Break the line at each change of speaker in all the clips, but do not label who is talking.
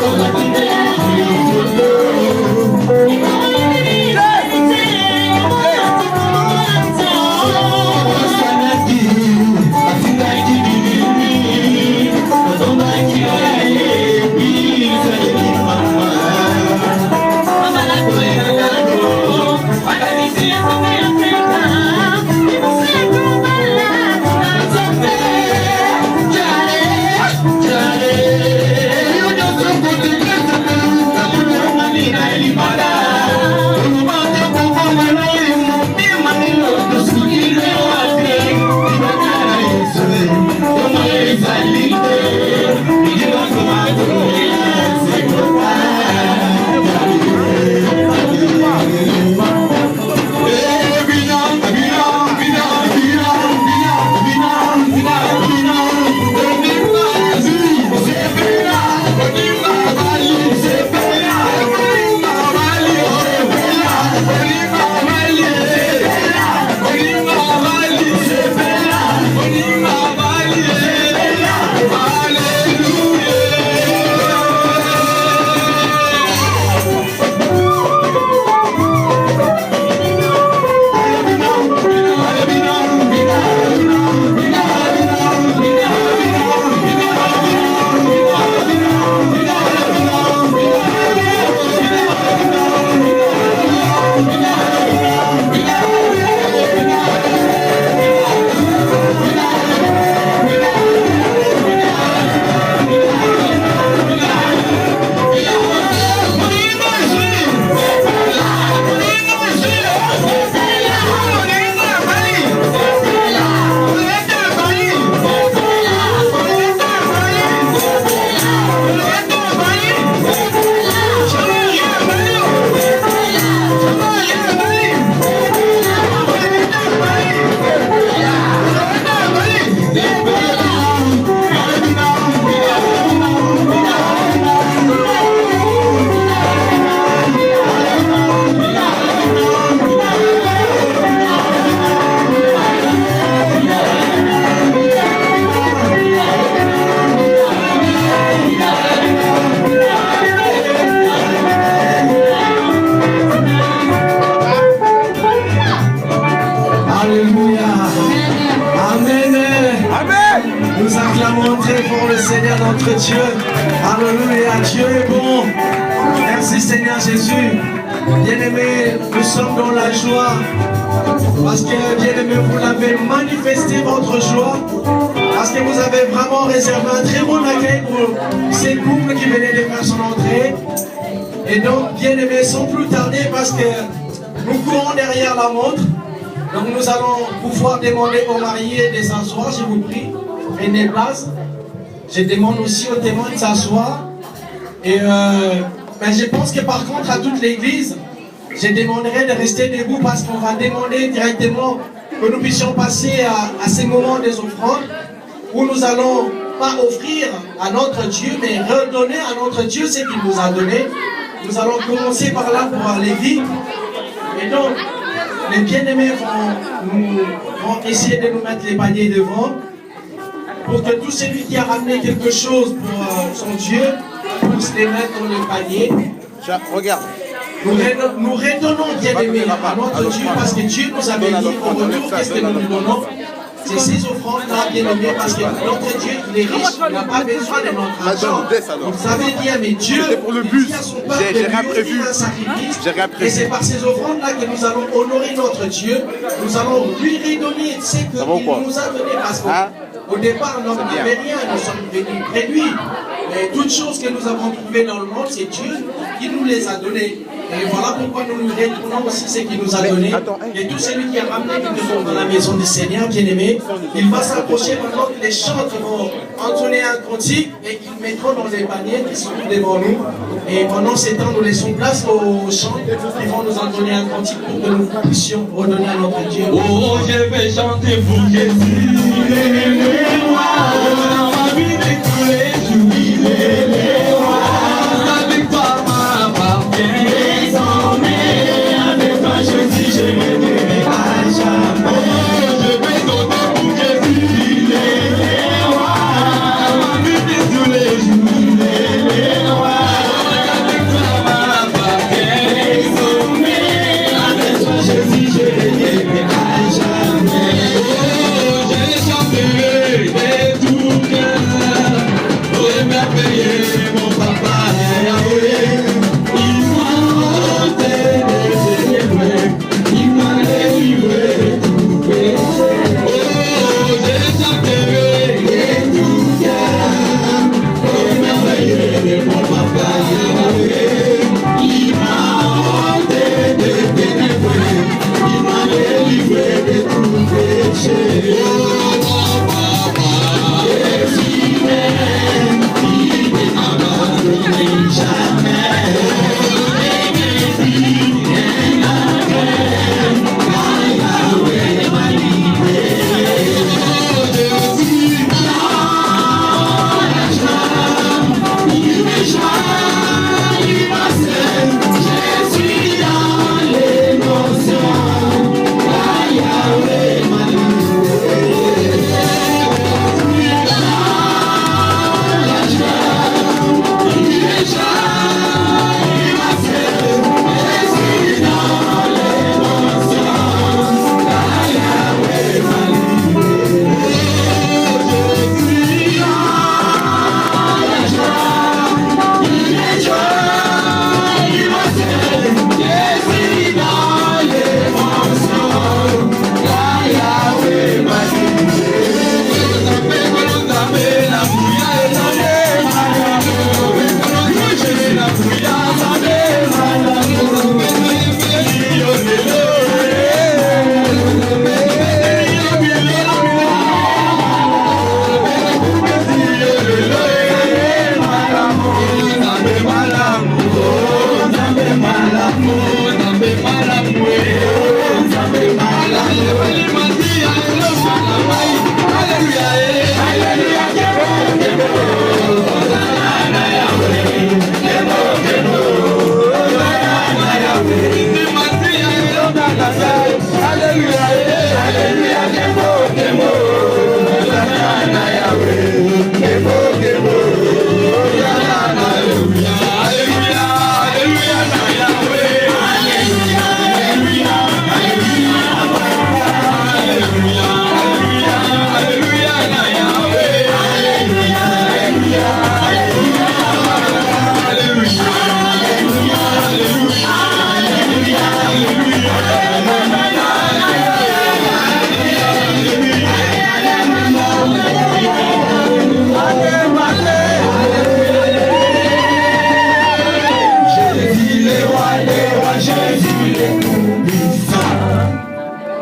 You Alléluia, Dieu est bon. Merci Seigneur Jésus. Bien-aimés, nous sommes dans la joie. Parce que, bien-aimés, vous l'avez manifesté votre joie. Parce que vous avez vraiment réservé un très bon accueil pour ces couples qui venaient de faire son entrée. Et donc, bien-aimés, sans plus tarder, parce que nous courons derrière la montre. Donc nous allons pouvoir demander aux mariés de s'asseoir, je vous prie. Prenez des places. Je demande aussi aux témoins de s'asseoir. Et ben je pense que par contre à toute l'église, je demanderai de rester debout parce qu'on va demander directement que nous puissions passer à ces moments des offrandes où nous allons pas offrir à notre Dieu, mais redonner à notre Dieu ce qu'il nous a donné. Nous allons commencer par là pour aller vite. Et donc, les bien-aimés vont essayer de nous mettre les paniers devant pour que tout celui qui a ramené quelque chose pour son Dieu puisse les mettre dans le panier.
Regarde.
Nous redonnons, bien-aimés, à notre Dieu parce que Dieu nous a bénis. Au retour, qu'est-ce que nous lui donnons? C'est ces offrandes-là, bien-aimés, parce que notre Dieu, il est riche, il n'a pas besoin de notre argent. Vous savez dire, mais Dieu,
c'était pour le bus. J'ai rien prévu. J'ai rien prévu.
Et c'est par ces offrandes-là que nous allons honorer notre Dieu. Nous allons lui redonner ce qu'il nous a donné. Parce qu'au départ, nous n'avons rien, nous sommes venus près de lui. Mais toutes choses que nous avons trouvées dans le monde, c'est Dieu qui nous les a données. Et voilà pourquoi nous lui retournons aussi ce qu'il nous a donné. Et tout celui qui a ramené quelque chose dans la maison du Seigneur, bien-aimé, il va s'approcher pendant que les chantres vont entonner un cantique et qu'ils mettront dans les paniers qui sont devant nous. Et pendant ces temps, nous laissons place aux chants qui vont nous entonner un cantique pour que nous puissions redonner à notre Dieu.
Oh, je vais chanter pour Jésus. Aimez-moi, dans ma vie de tous les jours. Aimez-moi, la victoire m'appartient. Avec toi je dis, je m'aimerai à jamais. Oh, je vais donner pour Jésus. Aimez-moi, dans ma vie de tous les jours. Aimez-moi, la victoire m'appartient. Avec toi je dis, je m'aimerai à jamais. Oh, je chanterai.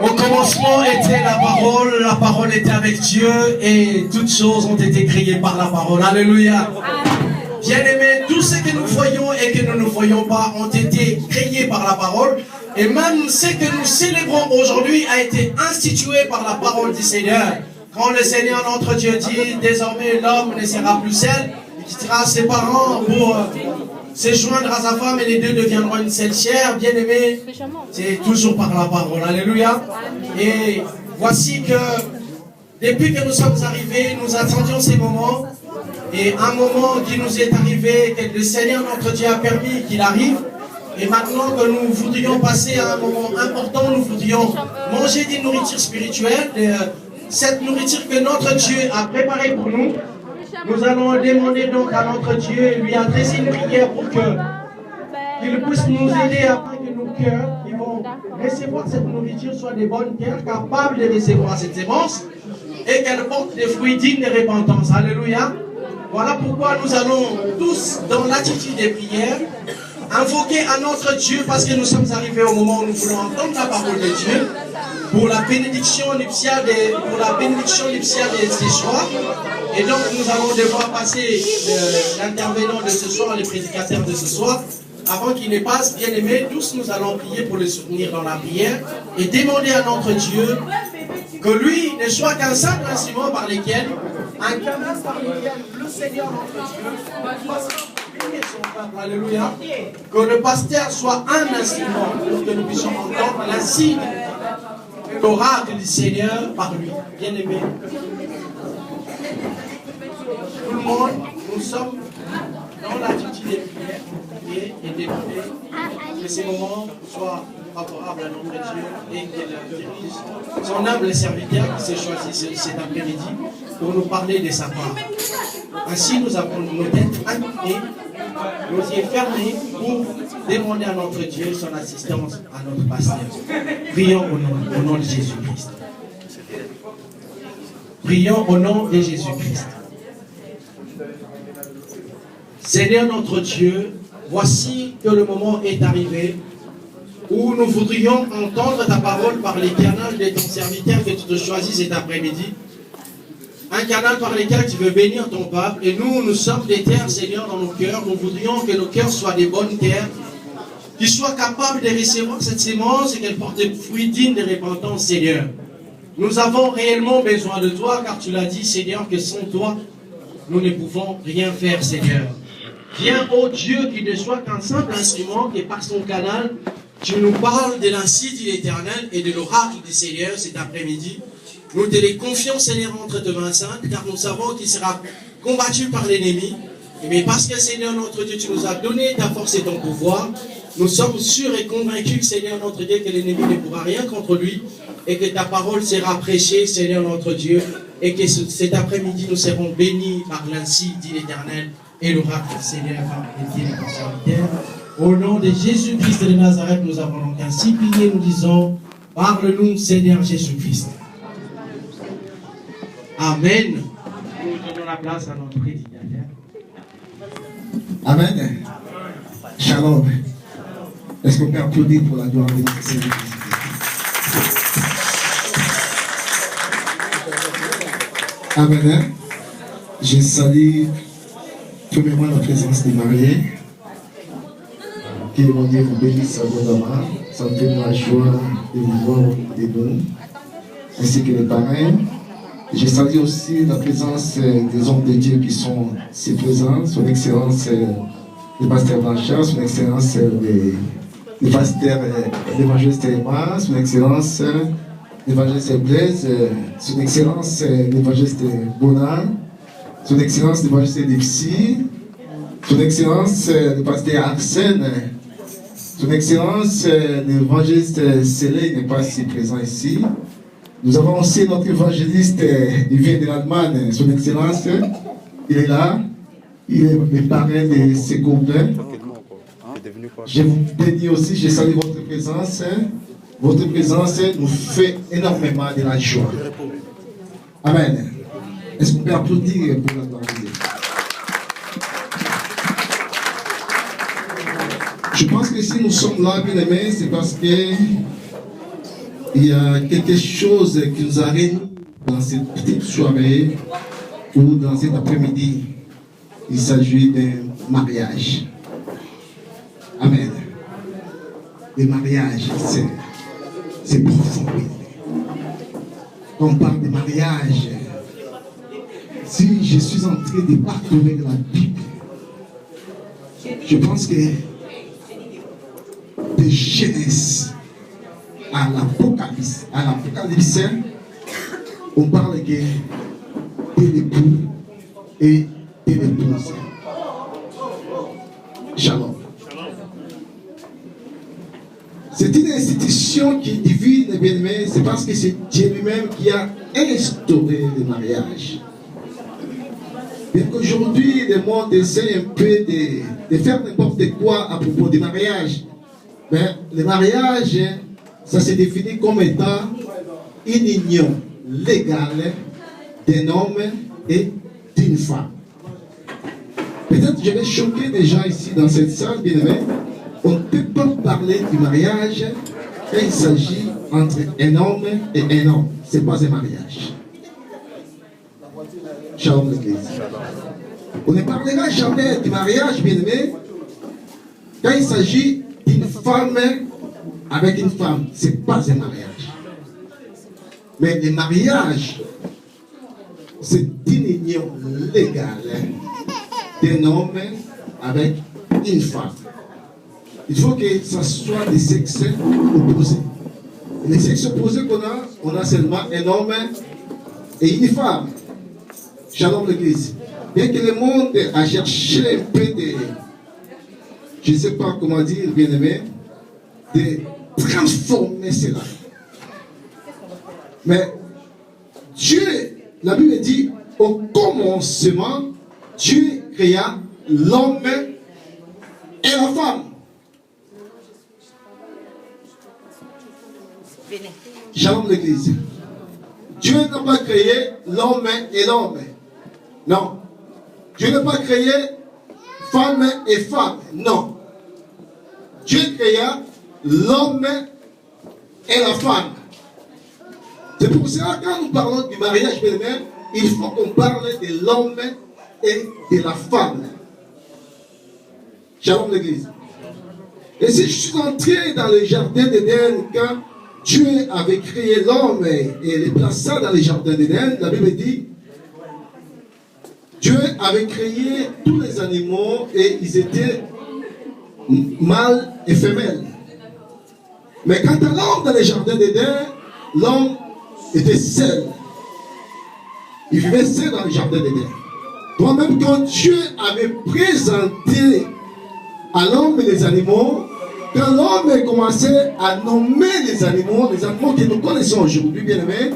Au commencement était la parole était avec Dieu et toutes choses ont été créées par la parole. Alléluia. Bien-aimés, tout ce que nous voyons et que nous ne voyons pas ont été créés par la parole. Et même ce que nous célébrons aujourd'hui a été institué par la parole du Seigneur. Quand le Seigneur notre Dieu dit, désormais l'homme ne sera plus seul, il quittera ses parents pour se joindre à sa femme et les deux deviendront une seule chair. Bien-aimés, c'est toujours par la parole. Alléluia. Et voici que depuis que nous sommes arrivés, nous attendions ces moments. Et un moment qui nous est arrivé, que le Seigneur notre Dieu a permis qu'il arrive. Et maintenant que nous voudrions passer à un moment important, nous voudrions manger des nourritures spirituelles. Cette nourriture que notre Dieu a préparée pour nous, nous allons demander donc à notre Dieu et lui adresser une prière pour qu'il puisse nous aider afin que nos cœurs qui vont recevoir cette nourriture soient des bonnes cœurs capables de recevoir cette sémence et qu'elle porte des fruits dignes de repentance. Alléluia. Voilà pourquoi nous allons tous dans l'attitude des prières invoquer à notre Dieu parce que nous sommes arrivés au moment où nous voulons entendre la parole de Dieu pour la bénédiction nuptiale de ce soir. Et donc nous allons devoir passer l'intervenant de ce soir, les prédicateurs de ce soir. Avant qu'il ne passe, bien aimé, tous nous allons prier pour le soutenir dans la prière et demander à notre Dieu que lui ne soit qu'un simple instrument par lequel, un canal par lequel le Seigneur notre Dieu fasse bénir son peuple. Alléluia. Que le pasteur soit un instrument pour que nous puissions entendre l'insigne de l'oracle du Seigneur par lui. Bien aimé. Tout le monde, nous sommes dans l'attitude des prières et demander que ces moments soient favorables à notre Dieu et qu'il dirige son humble serviteur qui s'est choisi cet après-midi pour nous parler de sa part. Ainsi, nous avons nos têtes inclinées, nos yeux fermés pour demander à notre Dieu son assistance à notre pasteur. Prions au nom de Jésus-Christ. Prions au nom de Jésus-Christ. Seigneur notre Dieu, voici que le moment est arrivé où nous voudrions entendre ta parole par les canaux de ton serviteur que tu te choisis cet après-midi. Un canal par lequel tu veux bénir ton peuple. Et nous sommes des terres, Seigneur, dans nos cœurs. Nous voudrions que nos cœurs soient des bonnes terres, qui soient capables de recevoir cette sémence et qu'elle porte des fruits dignes de repentance, Seigneur. Nous avons réellement besoin de toi, car tu l'as dit, Seigneur, que sans toi, nous ne pouvons rien faire, Seigneur. Viens, ô Dieu, qu'il ne soit qu'un simple instrument, et par son canal, tu nous parles de l'incite de l'Éternel et de l'oracle du Seigneur cet après-midi. Nous te les confions, Seigneur, entre tes mains saintes, car nous savons qu'il sera combattu par l'ennemi. Mais parce que, Seigneur, notre Dieu, tu nous as donné ta force et ton pouvoir, nous sommes sûrs et convaincus, Seigneur, notre Dieu, que l'ennemi ne pourra rien contre lui et que ta parole sera prêchée, Seigneur, notre Dieu, et que cet après-midi, nous serons bénis par l'incite de l'Éternel et l'oracle du Seigneur et de ton serviteur. Au nom de Jésus-Christ de Nazareth, nous avons donc ainsi prié, nous disons, parle-nous, Seigneur Jésus-Christ. Amen. Nous donnons la place à notre prédicateur.
Amen. Shalom. Est-ce qu'on peut applaudir pour la gloire de notre Seigneur Jésus-Christ? Amen. Je salue premièrement la présence des mariés. Que mon Dieu vous bénisse abondamment. Ça me fait de la joie de vous voir de nous, ainsi que les parrains. Je salue aussi la présence des hommes de Dieu qui sont si présents, son excellence le pasteur Blanchard, son excellence le pasteur l'évangéliste Emma, son excellence l'évangéliste Blaise, son excellence l'évangéliste Bonan, son excellence l'évangéliste Dixie, son excellence le pasteur Arsène, son excellence l'évangéliste Célé n'est pas si présent ici. Nous avons aussi notre évangéliste, il vient de l'Allemagne, son excellence, il est là, il est le parrain de ces couplets. Je vous bénis aussi, je salue votre présence. Votre présence nous fait énormément de la joie. Amen. Est-ce qu'on peut applaudir pour la gloire de Dieu? Je pense que si nous sommes là, bien aimés, c'est parce que
Il y a quelque chose qui nous arrive dans cette petite soirée ou dans cet après-midi. Il s'agit d'un mariage. Amen. Le mariage, c'est profond. Quand on parle de mariage, si je suis en train de parcourir la Bible, je pense que de Genèse à l'Apocalypse, on parle que de l'époux et de l'épouse. Shalom. C'est une institution qui est divine, bien aimé, c'est parce que c'est Dieu lui-même qui a instauré le mariage. Bien qu'aujourd'hui, le monde essaie un peu de faire n'importe quoi à propos du mariage. Mais le mariage, ça se définit comme étant une union légale d'un homme et d'une femme. Peut-être que je vais choquer des gens ici dans cette salle, bien aimé. On ne peut pas parler du mariage quand il s'agit entre un homme et un homme. Ce n'est pas un mariage. Shalom l'église. On ne parlera jamais du mariage, bien aimé, quand il s'agit d'une femme avec une femme. Ce n'est pas un mariage. Mais le mariage, c'est une union légale d'un homme avec une femme. Il faut que ça soit des sexes opposés. Et les sexes opposés on a seulement un homme et une femme. Shalom l'église. Bien que le monde a cherché un peu de, je ne sais pas comment dire, bien aimé, de transformer cela. Mais Dieu, la Bible dit, au commencement, Dieu créa l'homme et la femme. Shalom l'église. Dieu n'a pas créé l'homme et l'homme. Non. Dieu n'a pas créé femme et femme. Non. Dieu créa l'homme et la femme. C'est pour cela que quand nous parlons du mariage, il faut qu'on parle de l'homme et de la femme. Shalom l'église. Et si je suis entré dans le jardin d'Éden, quand Dieu avait créé l'homme et les plaça dans le jardin d'Éden, la Bible dit, Dieu avait créé tous les animaux et ils étaient mâles et femelles. Mais quant à l'homme dans le jardin d'Éden, l'homme était seul. Il vivait seul dans le jardin d'Éden. Toi-même, quand Dieu avait présenté à l'homme et les animaux, quand l'homme commençait à nommer les animaux que nous connaissons aujourd'hui, bien aimés,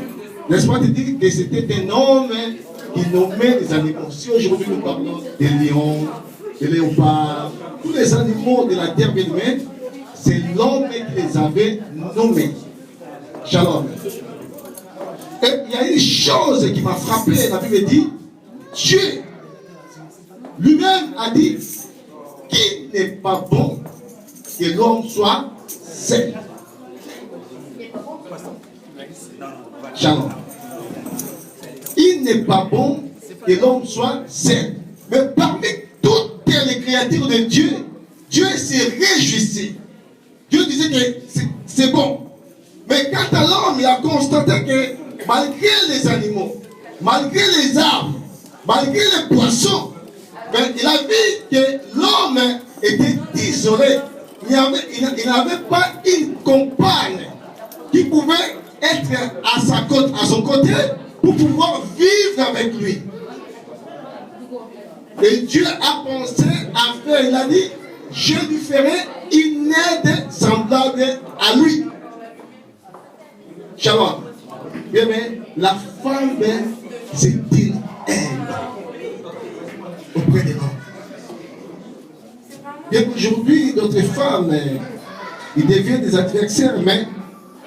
laisse-moi te dire que c'était un homme qui nommait les animaux. Si aujourd'hui nous parlons des lions, des léopards, tous les animaux de la terre, bien aimés, c'est l'homme qui les avait nommés. Shalom. Et il y a une chose qui m'a frappé, la Bible dit, Dieu lui-même a dit qu'il n'est pas bon que l'homme soit seul. Shalom. Il n'est pas bon que l'homme soit seul. Mais parmi toutes les créatures de Dieu, Dieu s'est réjoui. Dieu disait que c'est bon. Mais quant à l'homme, il a constaté que malgré les animaux, malgré les arbres, malgré les poissons, mais il a vu que l'homme était isolé. Il n'avait pas une compagne qui pouvait être à son côté pour pouvoir vivre avec lui. Et Dieu a pensé à faire, il a dit, je lui ferai une aide semblable à lui. Shalom. Bien, mais la femme, c'est une aide auprès des hommes. Bien qu'aujourd'hui, notre femmes, ils deviennent des adversaires, mais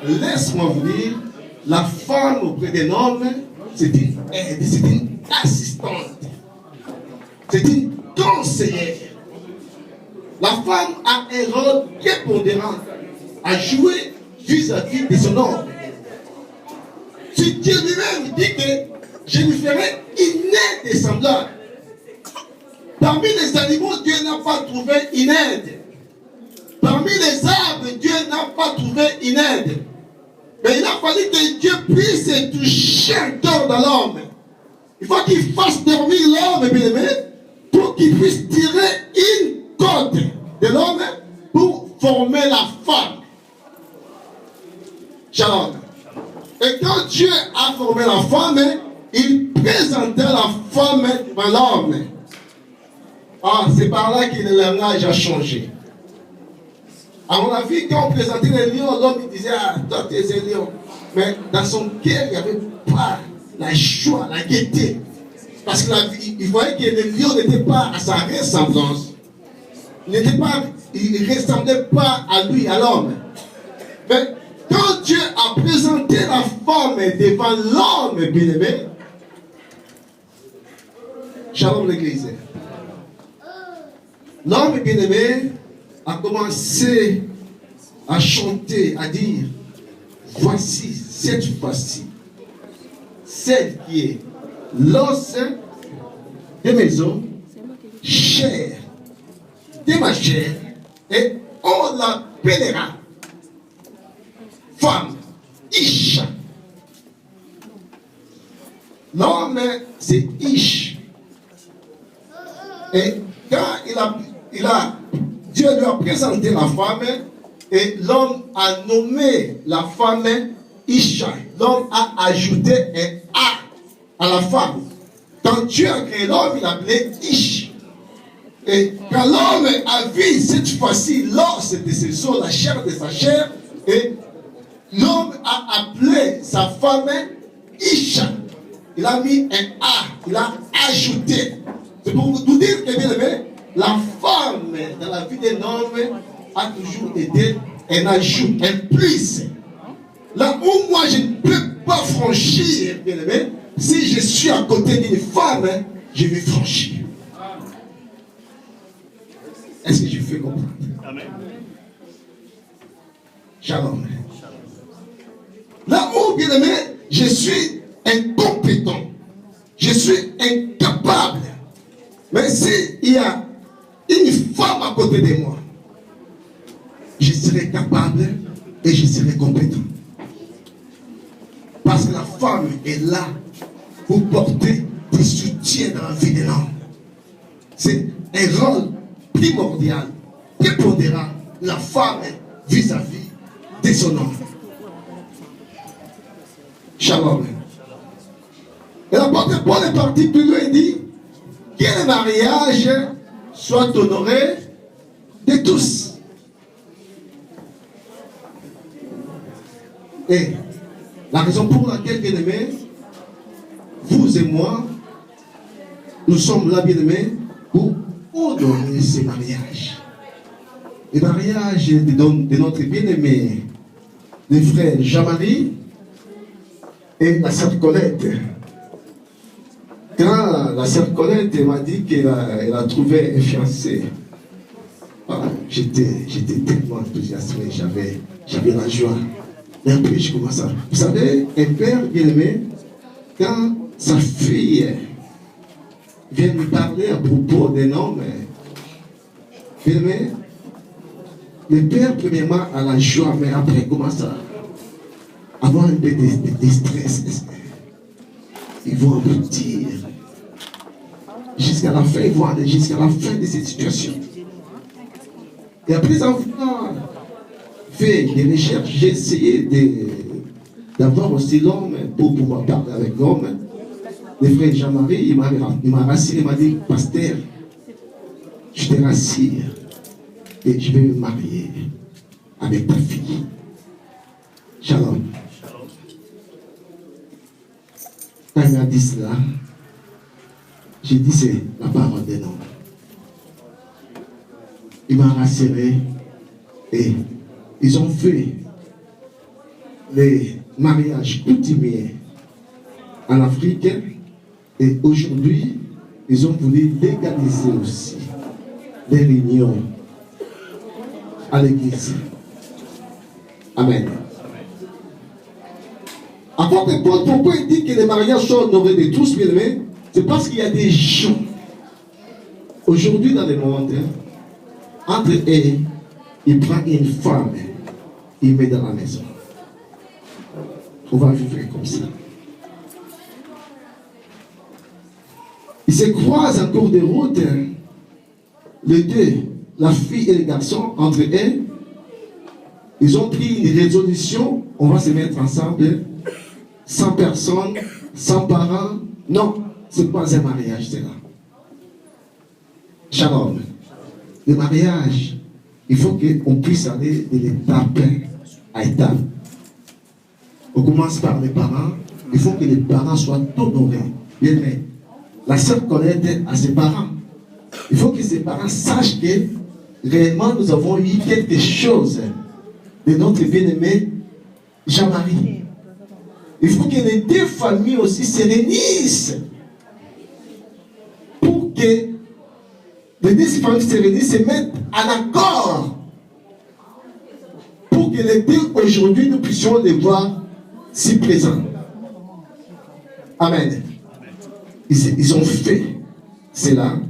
laisse-moi vous dire, la femme auprès d'un homme, c'est une aide, c'est une assistante, c'est une conseillère. La femme a un rôle prépondérant à jouer vis-à-vis de son homme. C'est Dieu lui-même qui dit que je lui ferai une aide semblable. Parmi les animaux, Dieu n'a pas trouvé une aide. Parmi les arbres, Dieu n'a pas trouvé une aide. Mais il a fallu que Dieu puisse toucher un cœur de l'homme. Il faut qu'il fasse dormir l'homme, bien aimé, pour qu'il puisse tirer une côte de l'homme pour former la femme. Shalom. Et quand Dieu a formé la femme, il présentait la femme devant l'homme. Ah, c'est par là que le langage a changé. À mon avis, quand on présentait les lions, l'homme disait, ah, toi tu es un lion. Mais dans son cœur, il n'y avait pas la joie, la gaieté. Parce qu'il voyait que le lion n'était pas à sa ressemblance. Il ne ressemblait pas à lui, à l'homme. Mais quand Dieu a présenté la femme devant l'homme bien-aimé, shalom l'église. L'homme bien-aimé a commencé à chanter, à dire, voici, cette fois-ci, celle qui est l'os de mes os, chair de ma chair, et on l'appellera femme, Ish. L'homme, c'est Ish. Et quand Dieu lui a présenté la femme, et l'homme a nommé la femme Isha. L'homme a ajouté un A à la femme. Quand Dieu a créé l'homme, il l'appelait Ish. Et quand l'homme a vu cette fois-ci l'os de ses os, la chair de sa chair, et l'homme a appelé sa femme Isha. Il a mis un A, il a ajouté. C'est pour vous dire que, bien aimé, la femme dans la vie d'un homme a toujours été un ajout, un plus. Là où moi je ne peux pas franchir, bien aimé, si je suis à côté d'une femme, je vais franchir. Est-ce que je fais comprendre? Amen. Shalom. Là où, bien aimé, je suis incompétent, je suis incapable. Mais s'il y a une femme à côté de moi, je serai capable et je serai compétent. Parce que la femme est là pour porter des soutiens dans la vie de l'homme. C'est un rôle primordial, prépondérant, la femme vis-à-vis de son homme. Shalom. Et l'apôtre Paul est parti plus loin et dit que le mariage soit honoré de tous. Et la raison pour laquelle, bien aimé, vous et moi, nous sommes là, bien aimés, pour honorer ces mariages. Les mariages de notre bien-aimé, les frères Jean-Marie et la sœur Colette. Quand la sœur Colette m'a dit qu'elle a trouvé un fiancé, j'étais tellement enthousiasmé, j'avais la joie. Et après, je commence à... Vous savez, un père bien-aimé, quand sa fille vient lui parler à propos d'un homme, bien-aimé, le père, premièrement, a la joie, mais après, commence à avoir un peu de stress. Ils vont aboutir. Jusqu'à la fin, ils vont aller jusqu'à la fin de cette situation. Et après avoir fait des recherches, j'ai essayé d'avoir aussi l'homme pour pouvoir parler avec l'homme. Le frère Jean-Marie, il m'a rassuré, il m'a dit, pasteur, je te rassure et je vais me marier avec ta fille. Shalom. Quand il m'a dit cela, j'ai dit c'est la parole d'un homme. Il m'a rassuré et ils ont fait les mariages coutumiers en Afrique et aujourd'hui ils ont voulu légaliser aussi les réunions à l'église. Amen. À votre époque, pourquoi il dit que les mariages sont honorés de tous, bien aimés? C'est parce qu'il y a des gens, aujourd'hui dans le monde, entre eux, il prend une femme, il met dans la maison. On va vivre comme ça. Ils se croisent en cours de route, les deux, la fille et le garçon, entre eux. Ils ont pris une résolution, on va se mettre ensemble, sans personne, sans parents. Non, ce n'est pas un mariage, c'est là. Shalom. Le mariage, il faut qu'on puisse aller de l'étape à étape. On commence par les parents. Il faut que les parents soient honorés. Bien aimé. La sœur connaît à ses parents. Il faut que ses parents sachent que réellement nous avons eu quelque chose de notre bien-aimé Jean-Marie. Il faut que les deux familles aussi se réunissent pour que les deux familles se réunissent, se mettent en accord pour que les deux aujourd'hui nous puissions les voir si présents. Amen. Ils ont fait cela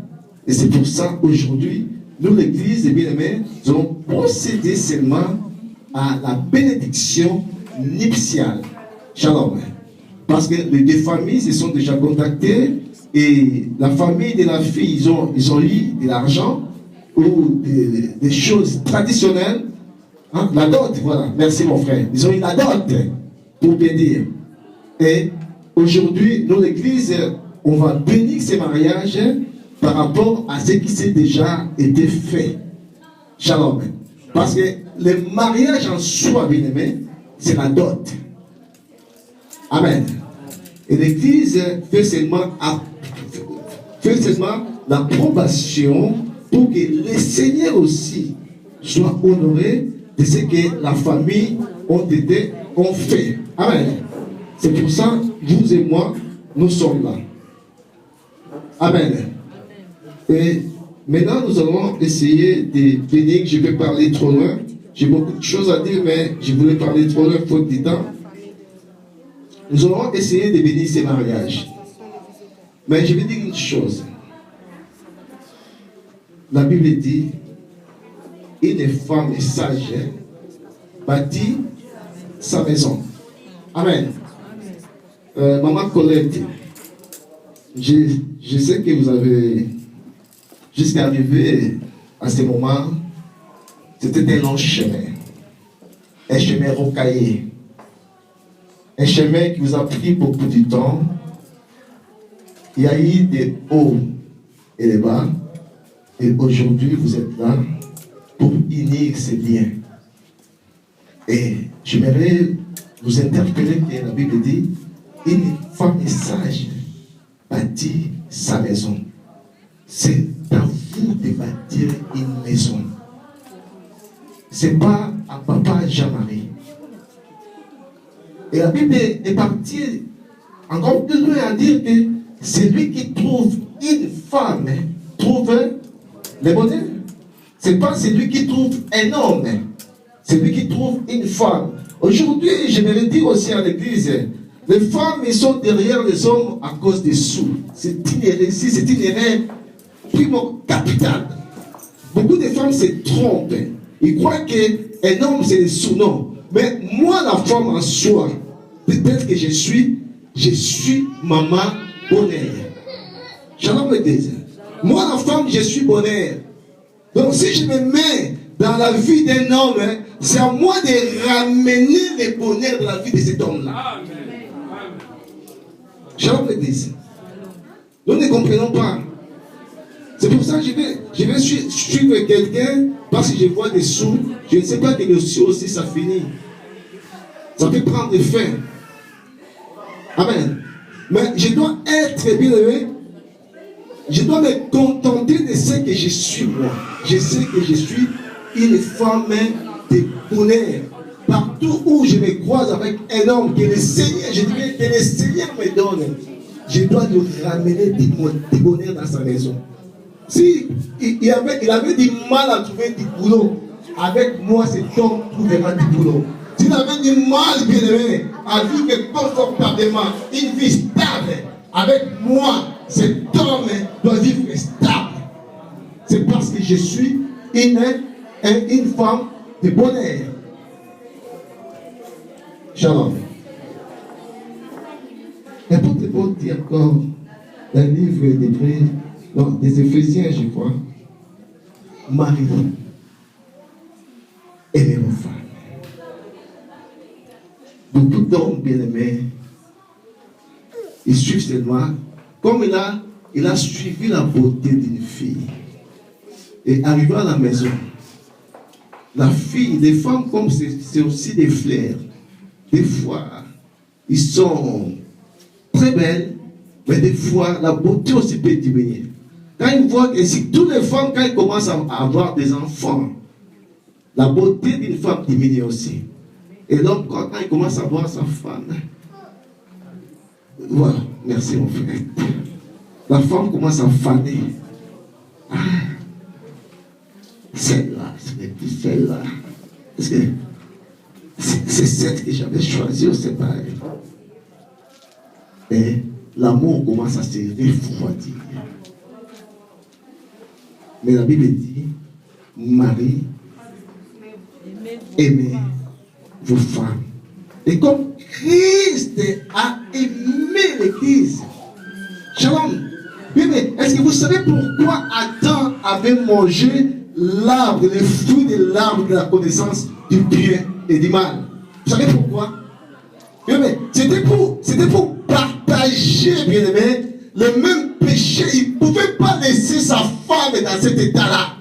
et c'est pour ça aujourd'hui nous l'église des bien-aimés nous allons procéder seulement à la bénédiction nuptiale. Shalom. Parce que les deux familles se sont déjà contactées et la famille de la fille, ils ont eu de l'argent ou des choses traditionnelles. Hein? La dot, voilà. Merci mon frère. Ils ont eu la dot, pour bien dire. Et aujourd'hui, nous l'église, on va bénir ces mariages par rapport à ce qui s'est déjà été fait. Shalom. Parce que le mariage en soi, bien aimé, c'est la dot. Amen. Et l'église fait seulement l'approbation pour que les seigneurs aussi soient honorés de ce que la famille ont fait. Amen. C'est pour ça que vous et moi, nous sommes là. Amen. Et maintenant, nous allons essayer de bénir. Je vais parler trop loin. J'ai beaucoup de choses à dire, mais je voulais parler trop loin, faute de temps. Nous allons essayer de bénir ces mariages. Mais je vais dire une chose. La Bible dit, une femme sage bâtit sa maison. Amen. Maman Colette, je sais que vous avez, jusqu'à arriver à ce moment, c'était un long chemin. Un chemin rocaillé. Un chemin qui vous a pris beaucoup de temps. Il y a eu des hauts et des bas. Et aujourd'hui, vous êtes là pour unir ces liens. Et j'aimerais vous interpeller que la Bible dit, une femme sage bâtit sa maison. C'est à vous de bâtir une maison. C'est pas à papa Jean-Marie. Et la Bible est partie encore plus loin à dire que celui qui trouve une femme trouve le bonheur. C'est pas celui qui trouve un homme, celui qui trouve une femme. Aujourd'hui, j'aimerais dire aussi à l'église, les femmes ils sont derrière les hommes à cause des sous. C'est une hérésie, c'est une erreur primo capitale. Beaucoup de femmes se trompent. Ils croient qu'un homme c'est des sous. Non. Mais moi, la femme en soi, peut-être que je suis maman bonheur. Shalom l'église. Moi, la femme, je suis bonheur. Donc, si je me mets dans la vie d'un homme, c'est à moi de ramener le bonheur dans la vie de cet homme-là. Shalom l'église. Nous ne comprenons pas. C'est pour ça que je vais suivre quelqu'un parce que je vois des sous. Je ne sais pas que les sous aussi ça finit. Ça peut prendre fin. Amen. Mais je dois être bien aimé. Je dois me contenter de ce que je suis moi. Je sais que je suis une femme de bonheur. Partout où je me croise avec un homme que le Seigneur, je dirais que le Seigneur me donne, je dois lui ramener du bonheur dans sa maison. Si il avait du mal à trouver du boulot, avec moi cet homme trouvera du boulot. S'il avait du mal, bien-aimé, à vivre confortablement, une vie stable, avec moi, cet homme doit vivre stable. C'est parce que je suis une femme de bonheur. Shalom. L'apôtre Paul dit encore dans le livre des Éphésiens, je crois, Marie, aimez vos femmes. Beaucoup d'hommes bien-aimés, ils suivent seulement, comme il a suivi la beauté d'une fille. Et arrivé à la maison, la fille, les femmes comme c'est aussi des fleurs. Des fois, ils sont très belles, mais des fois, la beauté aussi peut diminuer. Quand ils voient que si toutes les femmes, quand ils commencent à avoir des enfants, la beauté d'une femme diminue aussi. Et donc, quand il commence à voir sa femme, voilà, merci mon frère. La femme commence à faner. Ah, celle-là, ce n'est plus celle-là. Parce que c'est celle que j'avais choisie au séparé. Et l'amour commence à se refroidir. Mais la Bible dit, Marie, aimez vos femmes. Et comme Christ a aimé l'Église, Shalom. Oui, mais est-ce que vous savez pourquoi Adam avait mangé l'arbre, les fruits de l'arbre de la connaissance du bien et du mal? Vous savez pourquoi? Oui, mais c'était pour partager, bien aimé, le même péché. Il ne pouvait pas laisser sa femme dans cet état-là.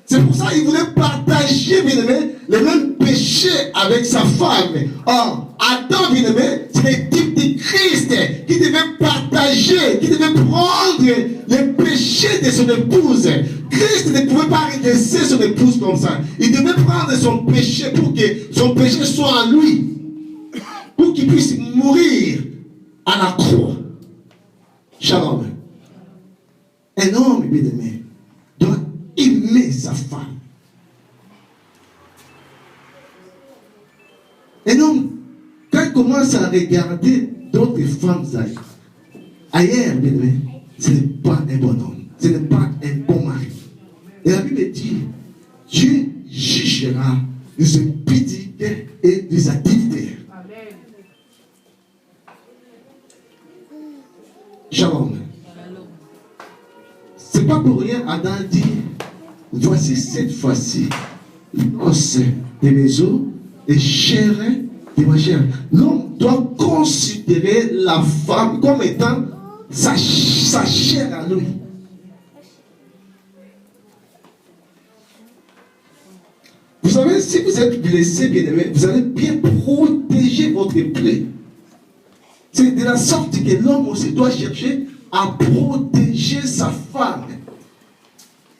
C'est pour ça qu'il voulait partager, bien aimé, le même péché avec sa femme. Or, Adam, bien aimé, c'est le type de Christ qui devait partager, qui devait prendre les péchés de son épouse. Christ ne pouvait pas laisser son épouse comme ça. Il devait prendre son péché pour que son péché soit en lui. Pour qu'il puisse mourir à la croix. Shalom. Un homme, bien aimé, doit aimer sa femme. Un homme, quand il commence à regarder d'autres femmes ailleurs, bien aimé, ce n'est pas un bon homme. Ce n'est pas un bon mari. Et la Bible dit, Dieu jugera les impudiques et les adultères. Shalom. C'est pas pour rien, Adam dit, voici cette fois-ci, l'os de mes os et chair de ma chair. L'homme doit considérer la femme comme étant sa chair à lui. Vous savez, si vous êtes blessé, bien aimé, vous allez bien protéger votre plaie. C'est de la sorte que l'homme aussi doit chercher à protéger sa femme.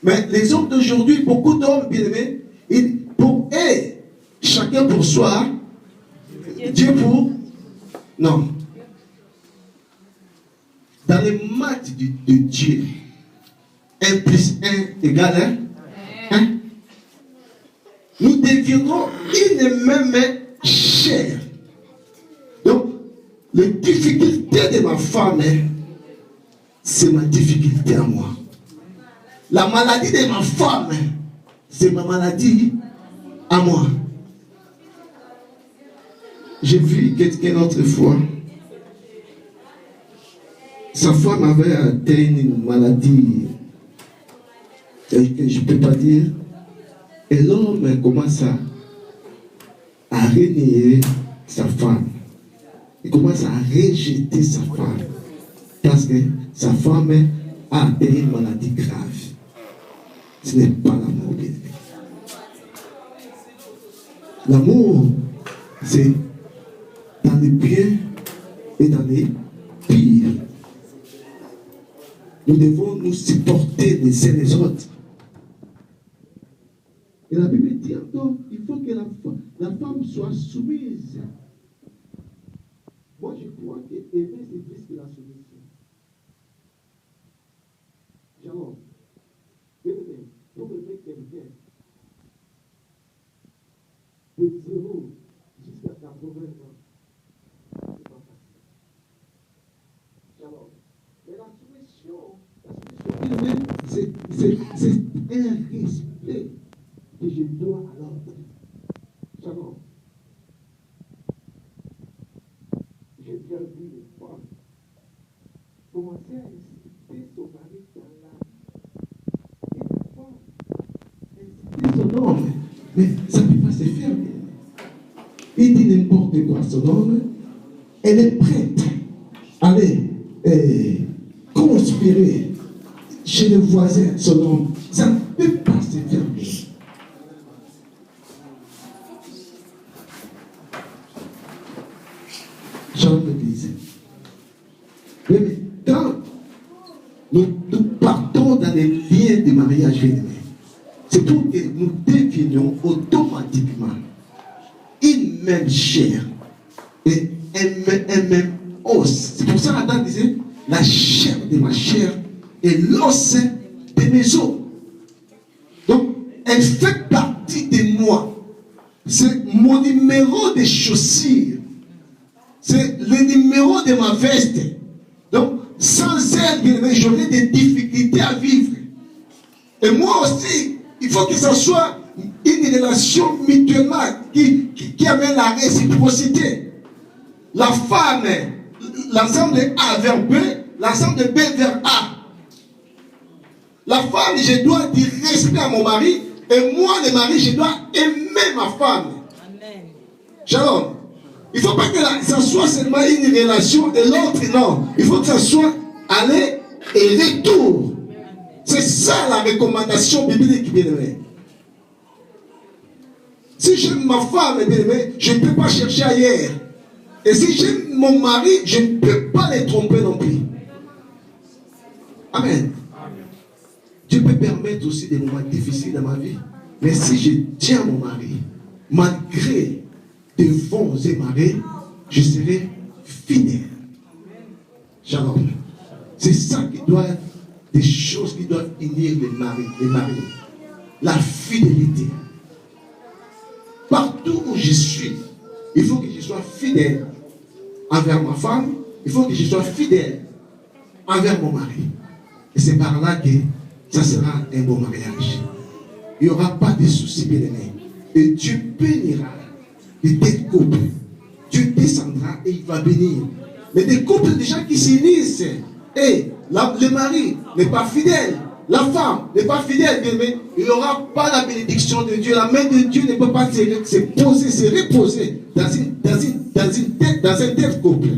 Mais les hommes d'aujourd'hui, beaucoup d'hommes, bien aimés, pour eux, chacun pour soi, Dieu pour... Non. Dans les maths de Dieu, 1 plus 1 égale 1. Nous deviendrons une même chair. Donc, les difficultés de ma femme, c'est ma difficulté à moi. La maladie de ma femme, c'est ma maladie à moi. J'ai vu quelqu'un l'autre fois. Sa femme avait atteint une maladie que je ne peux pas dire. Et l'homme commence à renier sa femme. Il commence à rejeter sa femme. Parce que sa femme a atteint une maladie grave. Ce n'est pas l'amour, bien aimé. L'amour, c'est dans les biens et dans les pires. Nous devons nous supporter les uns les autres. Et la Bible dit encore, il faut que la femme soit soumise. Moi, je crois que aimer, c'est plus que la soumission. Genre, pour aimer quelqu'un, de un respect que je dois à l'autre. Shalom. J'ai déjà vu une femme commencer à inciter son mari dans l'âme. Et la femme inciter son homme. Mais ça ne peut pas se faire. Il dit n'importe quoi à son homme. Elle est prête à aller conspirer chez le voisin, son homme. Ça ne peut pas se faire. Jean le disait. Mais quand nous partons dans les liens de mariage féminin, c'est pour que nous devenions automatiquement une même chair et un même os. C'est pour ça qu'Adam disait la chair de ma chair et l'os de mes os. Donc, elle fait partie de moi. C'est mon numéro de chaussures. C'est le numéro de ma veste. Donc, sans elle, j'aurais des difficultés à vivre. Et moi aussi, il faut que ça soit une relation mutuellement qui amène la réciprocité. La femme, l'ensemble de A vers B, l'ensemble de B vers A. La femme, je dois dire respect à mon mari, et moi, le mari, je dois aimer ma femme. Amen. Shalom. Il ne faut pas que ça soit seulement une relation et l'autre, non. Il faut que ça soit aller et retour. C'est ça la recommandation biblique, bien-aimé. Si j'aime ma femme, bien-aimé, je ne peux pas chercher ailleurs. Et si j'aime mon mari, je ne peux pas les tromper non plus. Amen. Dieu peut permettre aussi des moments difficiles dans ma vie. Mais si je tiens mon mari, malgré des vents et marées, je serai fidèle. Shalom. C'est ça qui doit être des choses qui doivent unir les maris. La fidélité. Partout où je suis, il faut que je sois fidèle envers ma femme. Il faut que je sois fidèle envers mon mari. Et c'est par là que ça sera un bon mariage. Il n'y aura pas de soucis, bien-aimés. Et Dieu bénira les couples. Dieu descendra et il va bénir. Mais des couples déjà qui s'unissent, et le mari n'est pas fidèle, la femme n'est pas fidèle, bien-aimé, il n'y aura pas la bénédiction de Dieu. La main de Dieu ne peut pas se reposer dans un tel couple.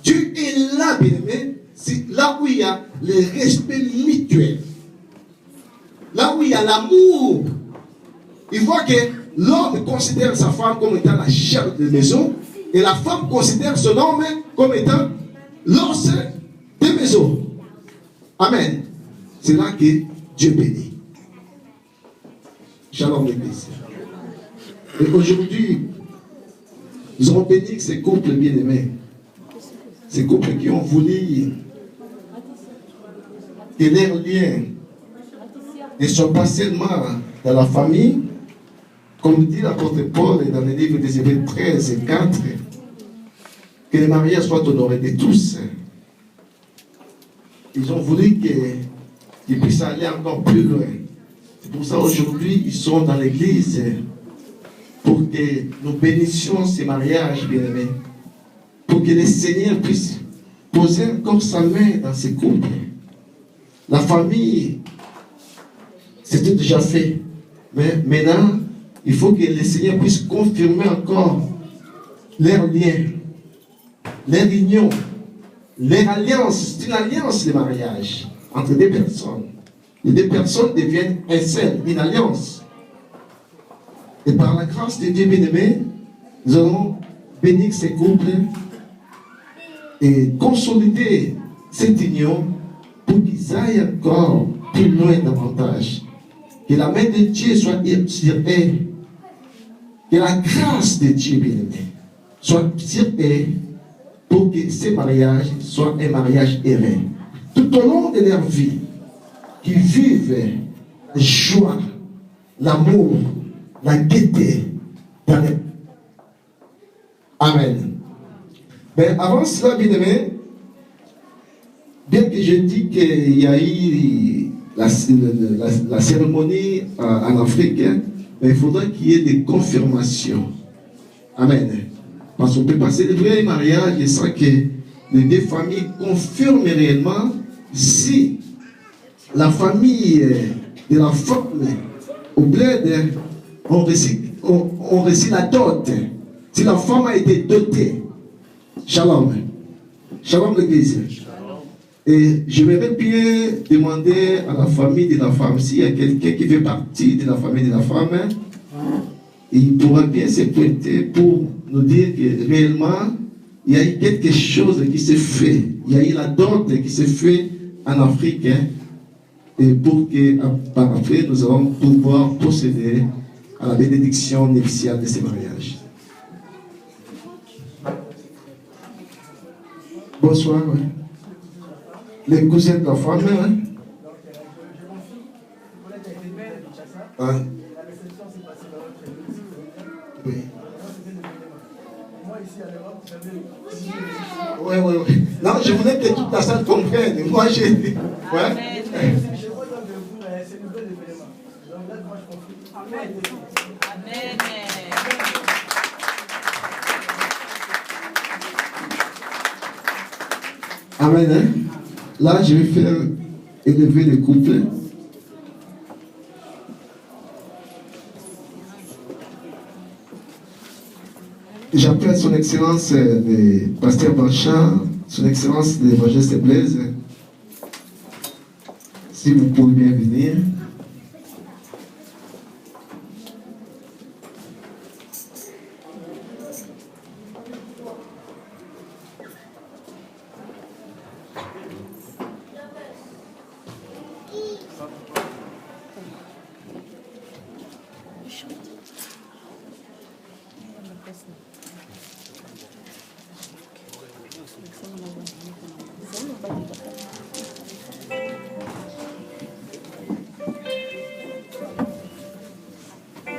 Dieu est là, bien-aimé, c'est là où il y a le respect mutuel. Là où il y a l'amour. Il voit que l'homme considère sa femme comme étant la chair de maison et la femme considère son homme comme étant l'os de maison. Amen. C'est là que Dieu bénit. Shalom l'église. Et aujourd'hui, nous avons béni ces couples bien-aimés. Ces couples qui ont voulu que leurs liens ne soient pas seulement dans la famille, comme dit l'apôtre Paul dans le livre des Hébreux 13 et 4, que le mariage soit honoré de tous. Ils ont voulu qu'ils puissent aller encore plus loin. C'est pour ça aujourd'hui, ils sont dans l'église pour que nous bénissions ces mariages, bien-aimés. Pour que le Seigneur puisse poser encore sa main dans ces couples. La famille, c'était déjà fait. Mais maintenant, il faut que le Seigneur puisse confirmer encore leur lien, leur union, leur alliance. C'est une alliance de mariage entre deux personnes. Les deux personnes deviennent un seul, une alliance. Et par la grâce de Dieu bien-aimé, nous allons bénir ces couples et consolider cette union pour qu'ils aillent encore plus loin davantage. Que la main de Dieu soit sur eux. Que la grâce de Dieu, bien-aimé, soit sur eux pour que ces mariages soient un mariage heureux. Tout au long de leur vie, qu'ils vivent la joie, l'amour, la gaieté dans les... Amen. Mais avant cela, bien-aimé, bien que je dis qu'il y a eu la cérémonie en Afrique, hein, mais il faudrait qu'il y ait des confirmations. Amen. Parce qu'on ne peut pas célébrer un mariage sans que les deux familles confirment réellement si la famille de la femme au bled ont reçu la dot. Si la femme a été dotée. Shalom. Shalom l'église. Et je voudrais bien demander à la famille de la femme, s'il y a quelqu'un qui fait partie de la famille de la femme, il pourra bien se prêter pour nous dire que réellement, il y a eu quelque chose qui s'est fait. Il y a eu la dot qui s'est fait en Afrique. Hein, et pour que, par après, nous allons pouvoir procéder à la bénédiction nuptiale de ces mariages. Bonsoir. Ouais. Les cousins de la femme, hein? Hein? Oui. Oui. Non, je voulais que toute la salle comprenne. Moi, j'ai dit. Ouais. Amen. Hein? Là, je vais faire élever les couples. J'appelle son excellence le pasteur Bachar, son excellence l'évangile Blaise. Si vous pouvez bien venir.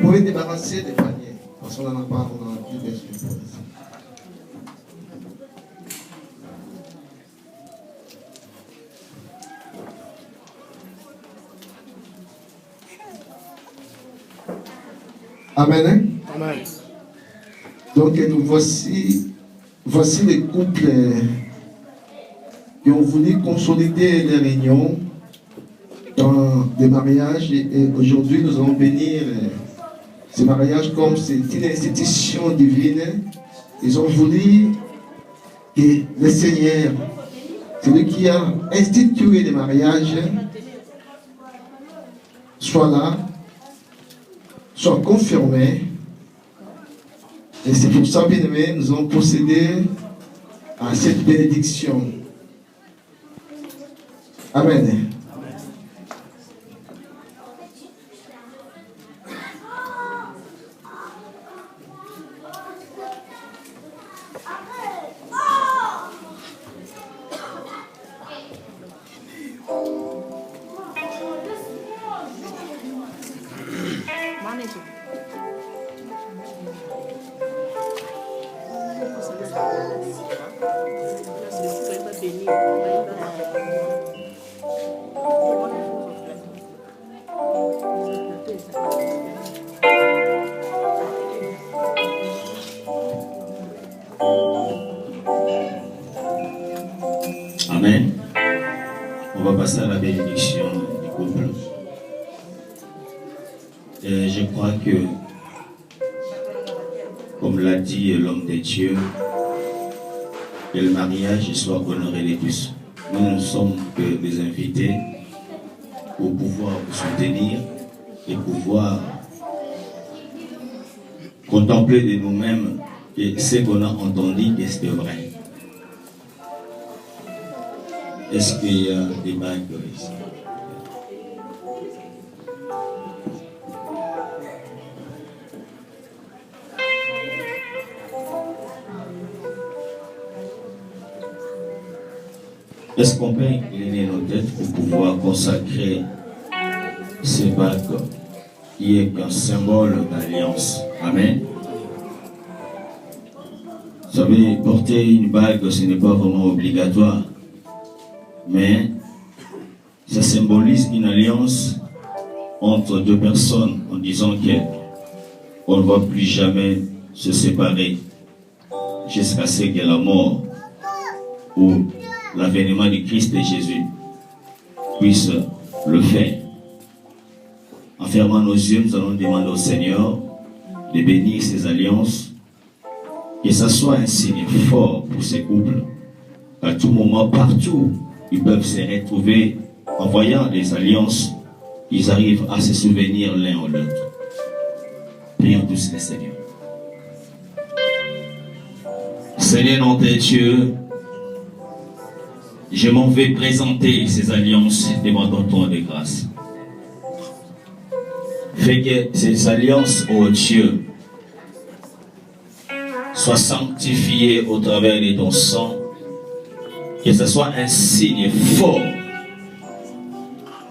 Vous pouvez débarrasser des paniers, parce qu'on n'en a pas, on en a plus d'esprit. Amen. Amen. Donc nous voici les couples qui ont voulu consolider les réunions dans des mariages et aujourd'hui nous allons bénir ces mariages comme c'est une institution divine. Ils ont voulu que le Seigneur, celui qui a institué les mariages, soit là, soit confirmé. Et c'est pour ça, bien aimé, nous allons procéder à cette bénédiction. Amen.
Amen. On va passer à la bénédiction du couple. Et je crois que, comme l'a dit l'homme de Dieu, que le mariage soit honoré de tous. Nous ne sommes que des invités pour pouvoir vous soutenir et pouvoir contempler de nous-mêmes que ce qu'on a entendu, que c'était vrai. Est-ce qu'il y a des bagues ici? Est-ce qu'on peut incliner nos têtes pour pouvoir consacrer ces bagues qui est un symbole d'alliance? Amen. Vous savez, porter une bague, ce n'est pas vraiment obligatoire. Mais Ça symbolise une alliance entre deux personnes en disant qu'on ne va plus jamais se séparer jusqu'à ce que la mort ou l'avènement du Christ et Jésus puisse le faire. En fermant nos yeux, nous allons demander au Seigneur de bénir ces alliances, que ce soit un signe fort pour ces couples. À tout moment, partout, ils peuvent se retrouver en voyant les alliances, ils arrivent à se souvenir l'un ou l'autre. Prions tous le Seigneur. Seigneur, nom de Dieu, je m'en vais présenter ces alliances devant ton trône de grâce. Fais que ces alliances, ô Dieu, soient sanctifiées au travers de ton sang, que ce soit un signe fort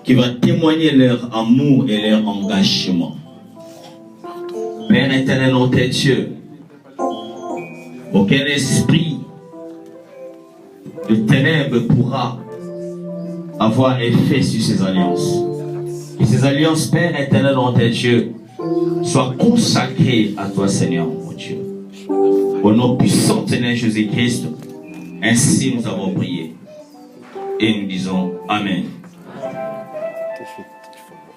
qui va témoigner leur amour et leur engagement. Père éternel, nom de Dieu, aucun esprit de ténèbres pourra avoir effet sur ces alliances. Que ces alliances, Père éternel, nom de Dieu, soient consacrées à toi, Seigneur, mon Dieu. Au nom puissant de Seigneur Jésus-Christ, ainsi nous avons prié. Et nous disons Amen.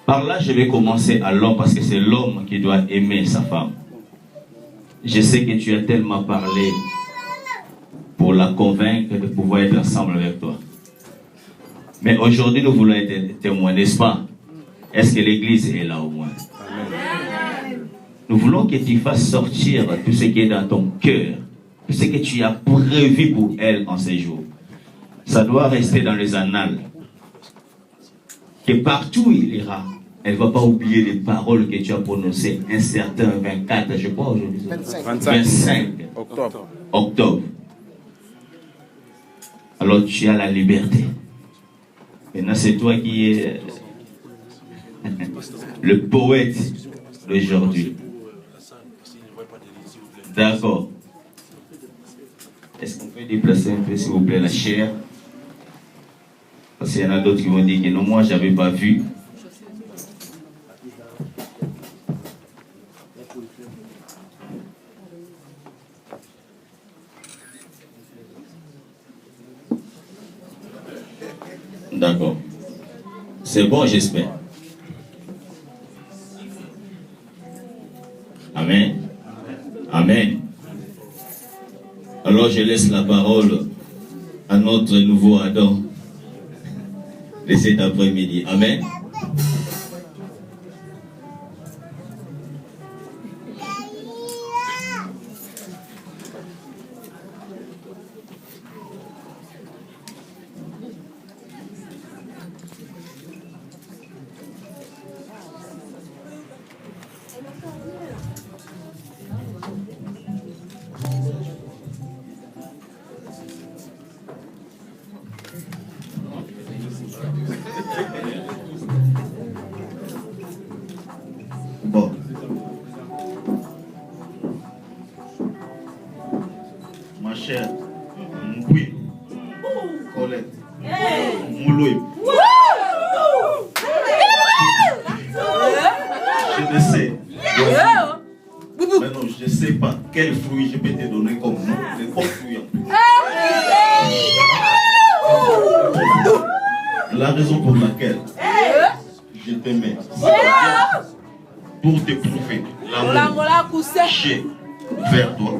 Par là, je vais commencer à l'homme parce que c'est l'homme qui doit aimer sa femme. Je sais que tu as tellement parlé pour la convaincre de pouvoir être ensemble avec toi. Mais aujourd'hui, nous voulons être témoins, n'est-ce pas? Est-ce que l'église est là au moins? Nous voulons que tu fasses sortir tout ce qui est dans ton cœur, tout ce que tu as prévu pour elle en ces jours. Ça doit rester dans les annales. Que partout où il ira, elle ne va pas oublier les paroles que tu as prononcées un certain 24, je crois aujourd'hui. 25 octobre. Alors tu as la liberté. Maintenant c'est toi qui es le poète d'aujourd'hui. D'accord. Est-ce qu'on peut déplacer un peu s'il vous plaît la chair? Parce qu'il y en a d'autres qui vont dire que non, moi j'avais pas vu. D'accord. C'est bon, j'espère. Amen. Amen. Alors je laisse la parole à notre nouveau Adam de cet après-midi. Amen. Bon. Ma chère, oui, Colette, Mouloui. Je ne sais. Mais non, je ne sais pas quel fruit je peux te donner comme nom. Mais comme fruit en plus. La raison pour laquelle je t'aimais, pour te prouver l'amour que j'ai vers toi.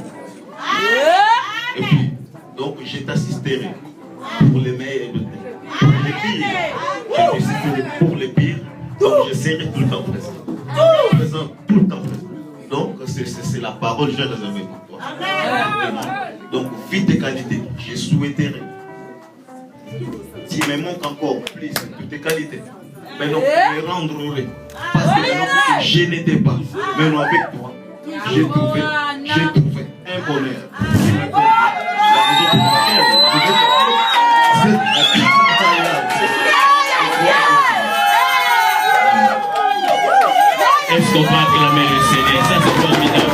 Et puis, donc je t'assisterai pour les meilleurs de tes. Pour les pires, je t'assisterai pour les pires. Donc je serai tout le temps présent. Présent, tout le temps présent. Donc c'est la parole que j'ai réservée pour toi. Donc, vis tes qualités, je souhaiterais. Tu me manques encore plus que tes qualités. Mais non, me rendre heureux. Parce que maintenant, je n'étais pas. Mais non, avec toi, j'ai trouvé un bonheur. Est-ce qu'on peut acclamer le Seigneur? Ça, c'est formidable.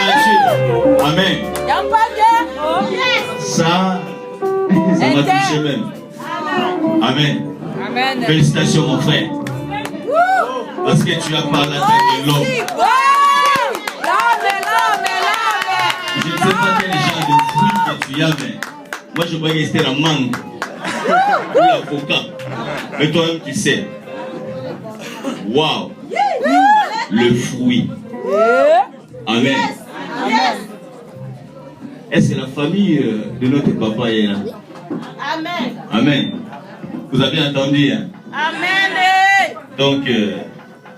à Dieu. Amen. Ça m'a touché même. Amen.
Amen.
Félicitations mon frère. Parce que tu as parlé de l'homme. Je ne sais pas quel genre de fruit que tu as, mais moi je croyais que c'était la mangue ou la coca. Mais toi-même tu sais. Waouh! Le fruit. Amen. Est-ce que la famille de notre papa est là?
Amen.
Amen. Vous avez entendu, hein?
Amen.
Donc,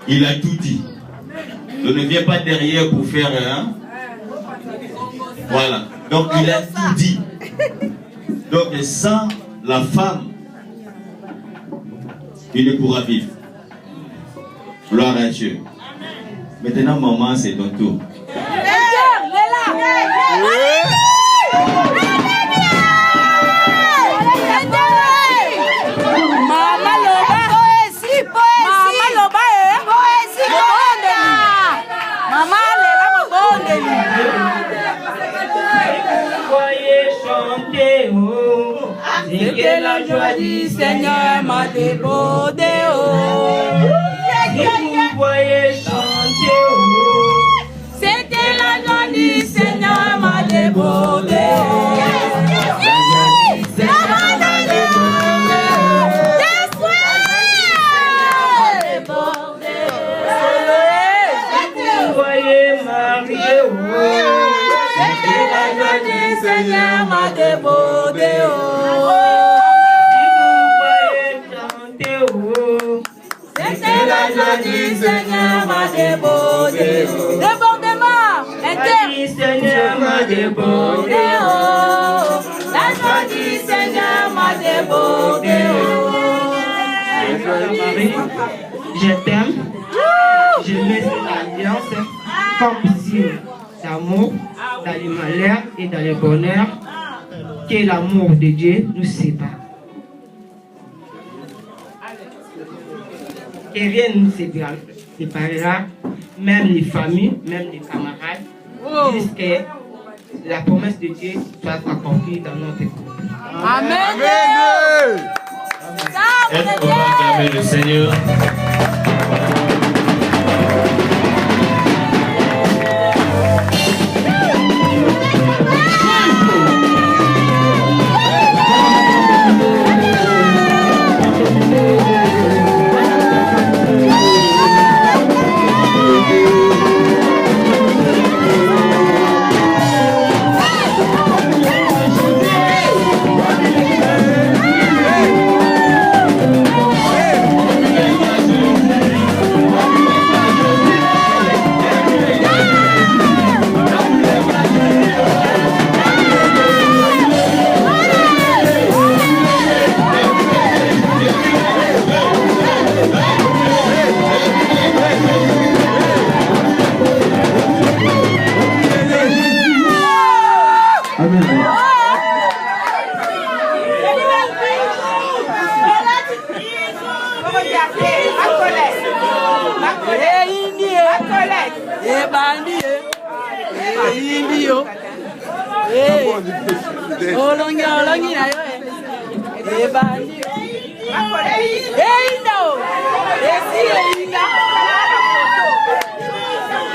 il a tout dit. Donc, ne viens pas derrière pour faire... Hein? Voilà. Donc, il a tout dit. Donc, sans la femme, il ne pourra vivre. Gloire à Dieu. Maintenant, maman, c'est ton tour.
C'est que la joie du Seigneur m'a débordé, oh. Si vous voyez chanter, oh. C'est que la joie du Seigneur m'a débordé, oh. Seigneur m'a débordé, oh. C'était la joie du Seigneur m'a débordé, oh. Débordement, le Seigneur m'a débordé, oh. La joie du Seigneur m'a débordé, oh.
Je t'aime, je mets cette alliance comme signe d'amour dans les malheurs et dans les bonheurs, que l'amour de Dieu nous sépare. Que rien ne nous séparera, même les familles, même les camarades, jusqu'à la promesse de Dieu soit accomplie dans notre couple.
Amen.
Est-ce qu'on va acclamer le Seigneur?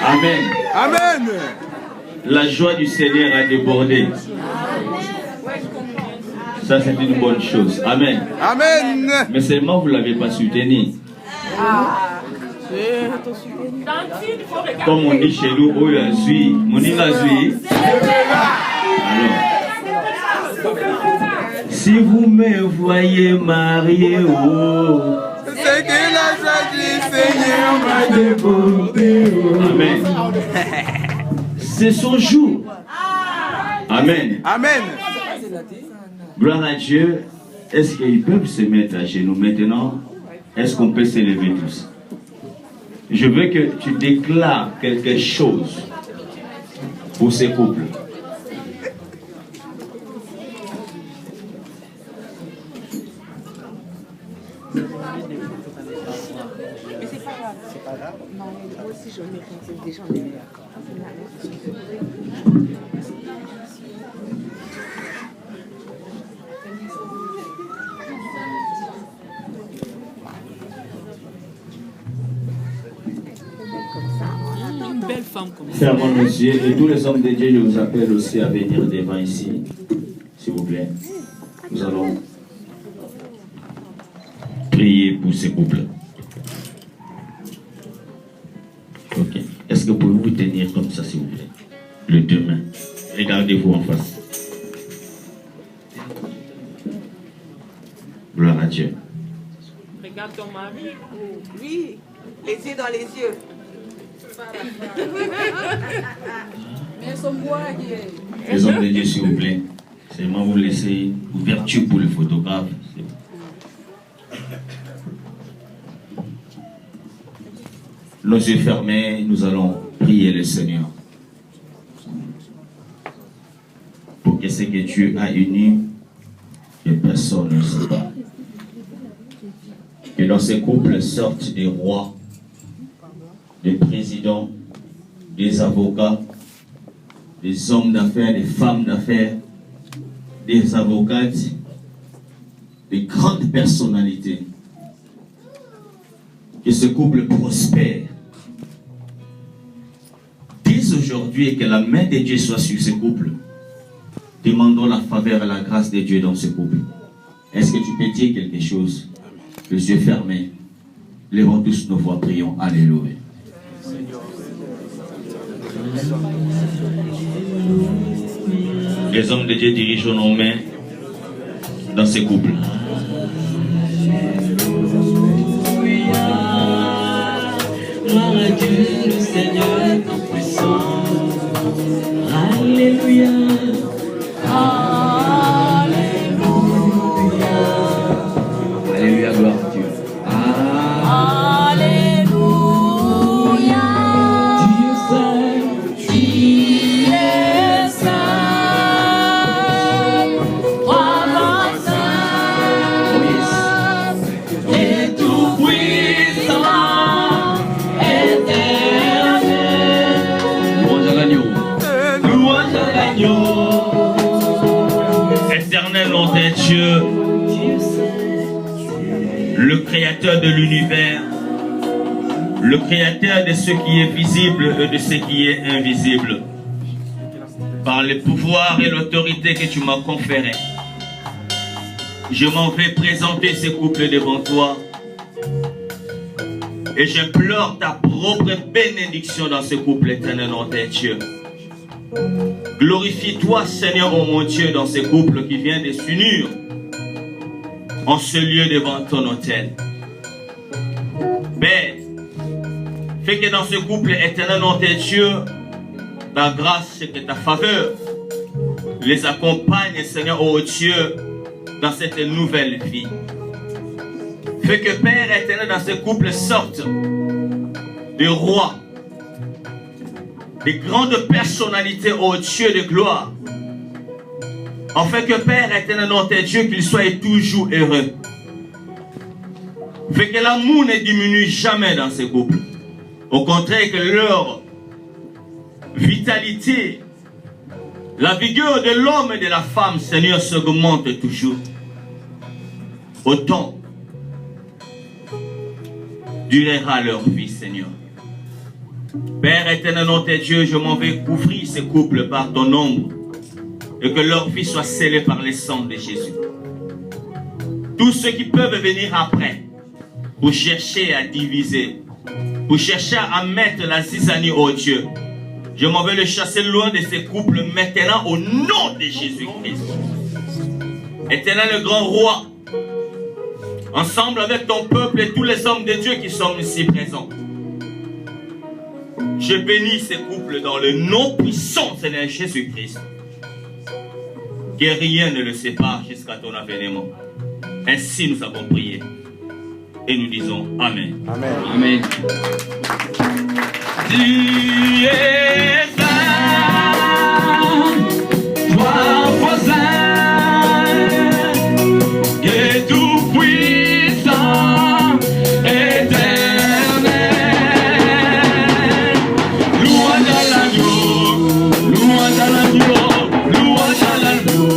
Amen.
Amen.
La joie du Seigneur a débordé. Ça, c'est une bonne chose. Amen.
Amen.
Mais seulement vous ne l'avez pas soutenu. Comme on dit chez nous, oh, alors, si vous me voyez marié, oh,
c'est que la joie du Seigneur m'a débordé.
Amen. C'est son jour. Amen.
Amen.
Gloire à Dieu. Est-ce qu'ils peuvent se mettre à genoux maintenant? Est-ce qu'on peut s'élever tous? Je veux que tu déclares quelque chose pour ces couples.
Mais c'est pas grave. C'est pas grave. Non, mais moi aussi, j'en ai déjà, on est meilleurs.
Fermons nos yeux et tous les hommes de Dieu, je vous appelle aussi à venir devant ici, s'il vous plaît. Nous allons prier pour ces couples. Ok. Est-ce que vous pouvez vous tenir comme ça, s'il vous plaît? Les deux mains. Regardez-vous en face. Gloire à Dieu.
Regarde ton mari. Oui, les yeux dans les yeux.
Les hommes de Dieu, s'il vous plaît. Seulement vous laissez ouverture pour le photographe. Nos yeux fermés, nous allons prier le Seigneur. Pour que ce que Dieu a uni, que personne ne sépare. Que dans ces couples sortent des rois, des présidents, des avocats, des hommes d'affaires, des femmes d'affaires, des avocates, des grandes personnalités. Que ce couple prospère. Dès aujourd'hui, et que la main de Dieu soit sur ce couple. Demandons la faveur et la grâce de Dieu dans ce couple. Est-ce que tu peux dire quelque chose? Les yeux fermés. Levons tous nos voix, prions. Alléluia. Les hommes de Dieu dirigent nos mains dans ces couples.
Gloire à Dieu, le Seigneur tout-puissant. Alléluia. Alléluia.
Alléluia, gloire à Dieu.
Alléluia. Dieu saint, Dieu est saint, roi saint, et tout puissant, éternel.
Louange à l'agneau.
Louange à l'agneau.
Éternel nom de Dieu, le créateur de l'univers, le créateur de ce qui est visible et de ce qui est invisible. Par le pouvoir et l'autorité que tu m'as conféré, je m'en vais présenter ce couple devant toi et j'implore ta propre bénédiction dans ce couple, éternel nom de Dieu. Glorifie-toi, Seigneur, oh mon Dieu, dans ce couple qui vient de s'unir en ce lieu devant ton autel. Père, fais que dans ce couple, éternel nom de Dieu, ta grâce et ta faveur les accompagne, Seigneur, oh Dieu, dans cette nouvelle vie. Fais que, Père éternel, dans ce couple sortent des rois, des grandes personnalités, ô Dieu de gloire. Afin que, Père éternel, notre Dieu, qu'ils soient toujours heureux. Fais que l'amour ne diminue jamais dans ces couples. Au contraire, que leur vitalité, la vigueur de l'homme et de la femme, Seigneur, s'augmente toujours. Autant durera leur vie, Seigneur. Père éternel, notre Dieu, je m'en vais couvrir ces couples par ton ombre et que leur vie soit scellée par le sang de Jésus. Tous ceux qui peuvent venir après pour chercher à diviser, pour chercher à mettre la zizanie au Dieu, je m'en vais le chasser loin de ces couples maintenant au nom de Jésus-Christ. Éternel le grand roi, ensemble avec ton peuple et tous les hommes de Dieu qui sont ici présents, je bénis ces couples dans le nom puissant de Seigneur Jésus-Christ. Que rien ne le sépare jusqu'à ton avènement. Ainsi nous avons prié. Et nous disons Amen.
Amen.
Amen.
Tu es saint, toi voisin, et tout puissant, éternel. Louange à l'agneau, louange à l'agneau, louange à l'agneau.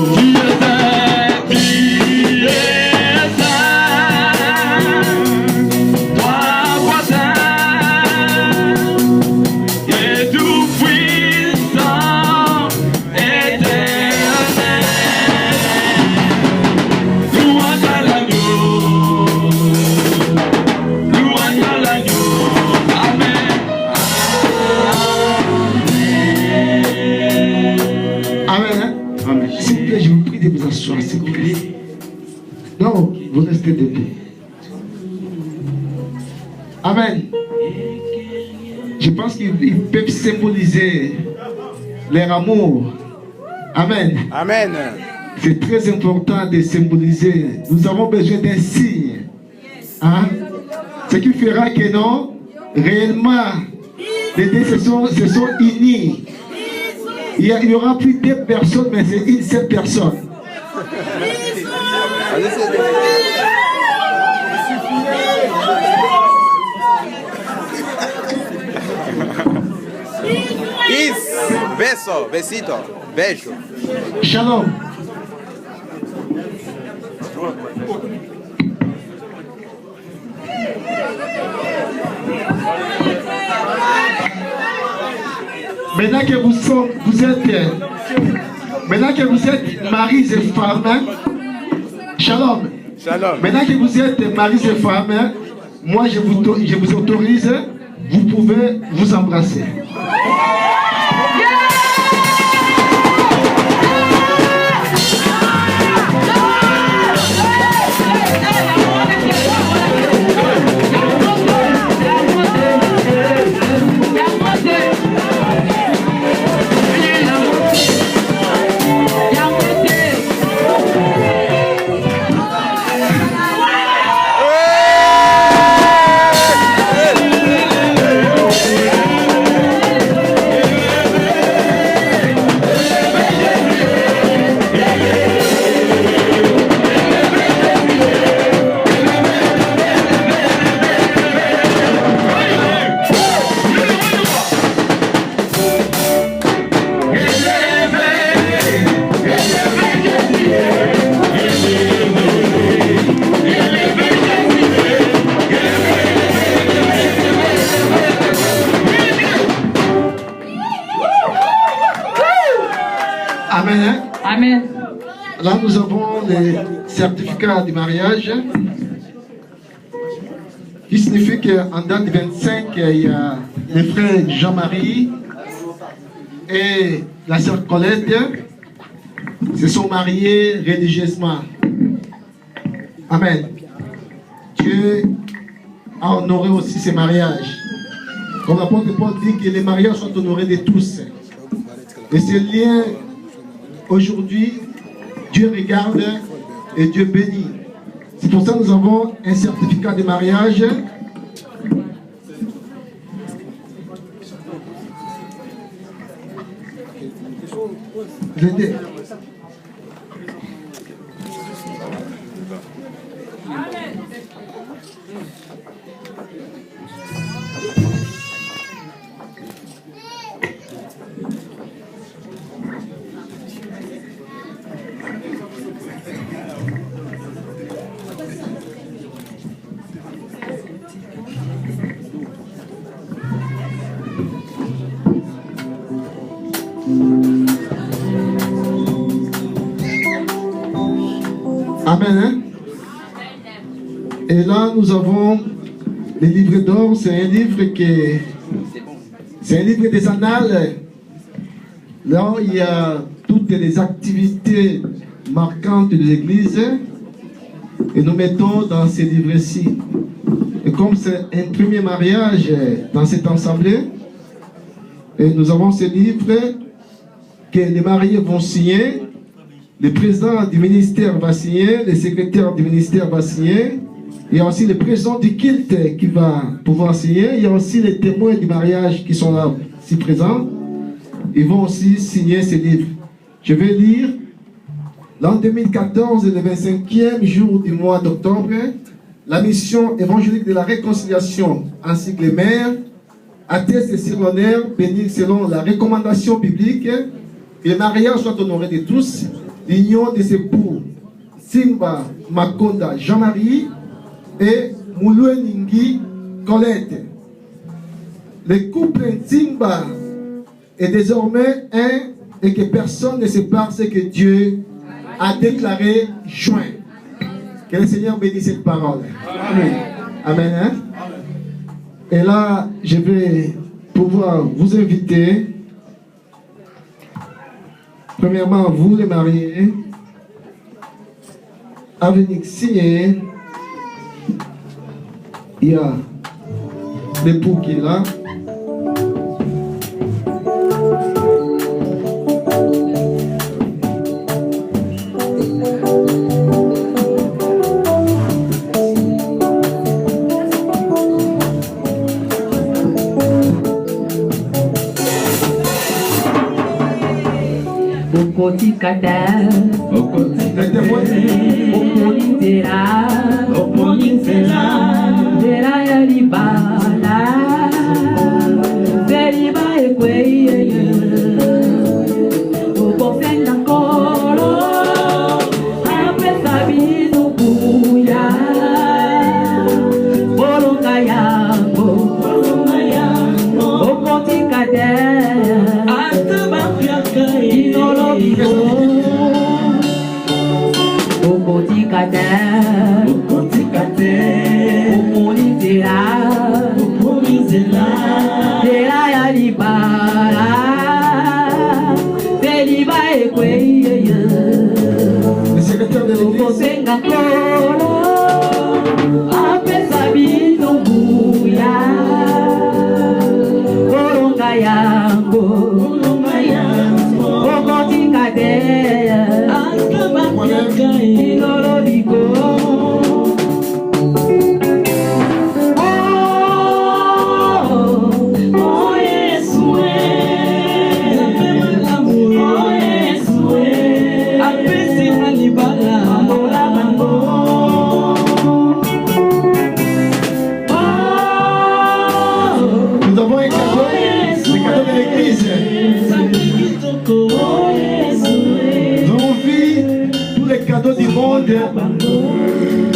Tu es saint, toi voisin, et tout
de vous asseoir, s'il vous plaît. Non, vous restez debout. Amen. Je pense qu'ils peuvent symboliser leur amour. Amen.
Amen.
C'est très important de symboliser. Nous avons besoin d'un signe. Hein? Ce qui fera que non, réellement, les deux se sont unis. Il n'y aura plus deux personnes, mais c'est une seule personne.
Beso, besito, beijo.
Shalom. Maintenant que vous êtes maris et femmes, shalom.
Shalom.
Maintenant que vous êtes maris et femmes, moi je vous autorise, vous pouvez vous embrasser. Amen.
Amen.
Là, nous avons les certificats du mariage qui signifie qu'en date du 25, il y a les frères Jean-Marie et la sœur Colette se sont mariés religieusement. Amen. Dieu a honoré aussi ces mariages. Comme l'apôtre Paul dit que les mariages sont honorés de tous. Et ce lien, aujourd'hui, Dieu regarde et Dieu bénit. C'est pour ça que nous avons un certificat de mariage. Amen. Hein? Et là, nous avons le livre d'or. C'est un livre des annales. Là, il y a toutes les activités marquantes de l'Église. Et nous mettons dans ces livres-ci. Et comme c'est un premier mariage dans cette assemblée, et nous avons ces livres que les mariés vont signer. Le président du ministère va signer, le secrétaire du ministère va signer. Il y a aussi le président du culte qui va pouvoir signer. Il y a aussi les témoins du mariage qui sont là, si présents. Ils vont aussi signer ces livres. Je vais lire. L'an 2014, le 25e jour du mois d'octobre, la mission évangélique de la réconciliation ainsi que les maires attestent sur l'honneur béni selon la recommandation biblique que le mariage soit honoré de tous. L'union de ses époux Simba Makonda Jean-Marie et Mouloueningi Colette. Le couple Simba est désormais un et que personne ne sépare ce que Dieu a déclaré joint. Que le Seigneur bénisse cette parole. Amen. Amen. Hein? Et là, je vais pouvoir vous inviter. Premièrement, vous les mariés, à venir signer. Il y a l'époux qui est là.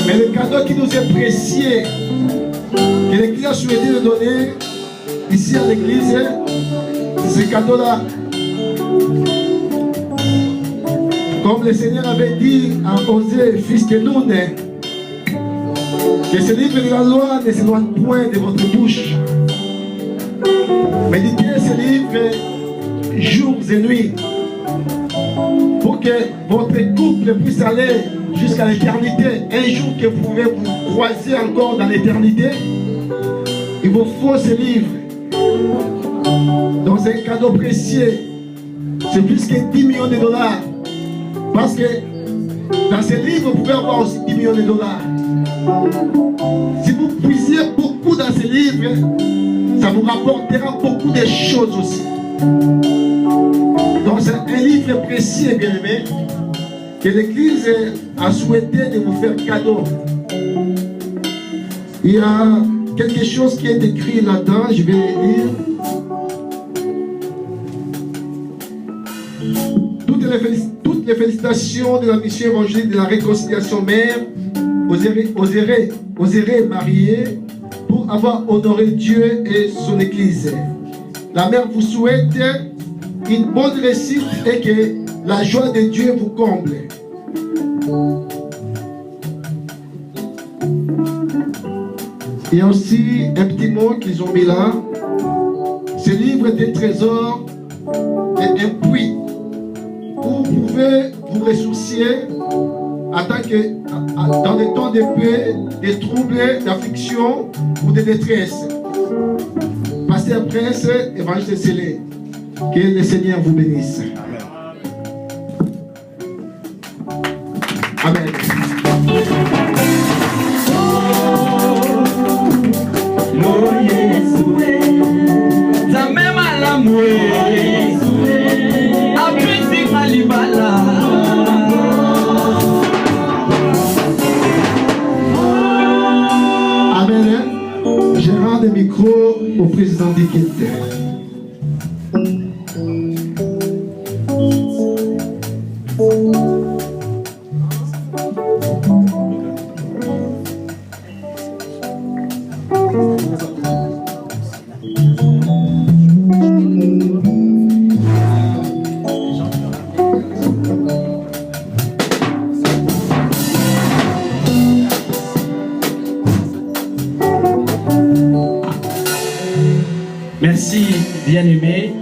Mais le cadeau qui nous est précieux, que l'Église a souhaité nous donner ici à l'Église, c'est ce cadeau-là. Comme le Seigneur avait dit à Osée, fils de Nun, que ce livre de la loi ne s'éloigne point de votre bouche. Méditez ce livre jours et nuits, pour que votre couple puisse aller jusqu'à l'éternité. Un jour que vous pouvez vous croiser encore dans l'éternité, il vous faut ce livre dans un cadeau précieux. C'est plus que 10 millions de dollars, parce que dans ce livre vous pouvez avoir aussi 10 millions de dollars. Si vous puisiez beaucoup dans ce livre, ça vous rapportera beaucoup de choses aussi. Donc c'est un livre précieux, bien aimé, que l'Église a souhaité de vous faire cadeau. Il y a quelque chose qui est écrit là-dedans, je vais lire. Toutes les félicitations de la mission évangélique de la réconciliation mère oserait marier pour avoir honoré Dieu et son Église. La mère vous souhaite une bonne réussite et que la joie de Dieu vous comble. Il y a aussi un petit mot qu'ils ont mis là. Ce livre est un trésor et un puits où vous pouvez vous ressourcer dans des temps de paix, de troubles, d'affliction ou de détresse. Pasteur Prince, évangéliste scellé. Que le Seigneur vous bénisse. Amen. Amen. Je rends le micro au président d'équipe.
Merci, bien-aimé.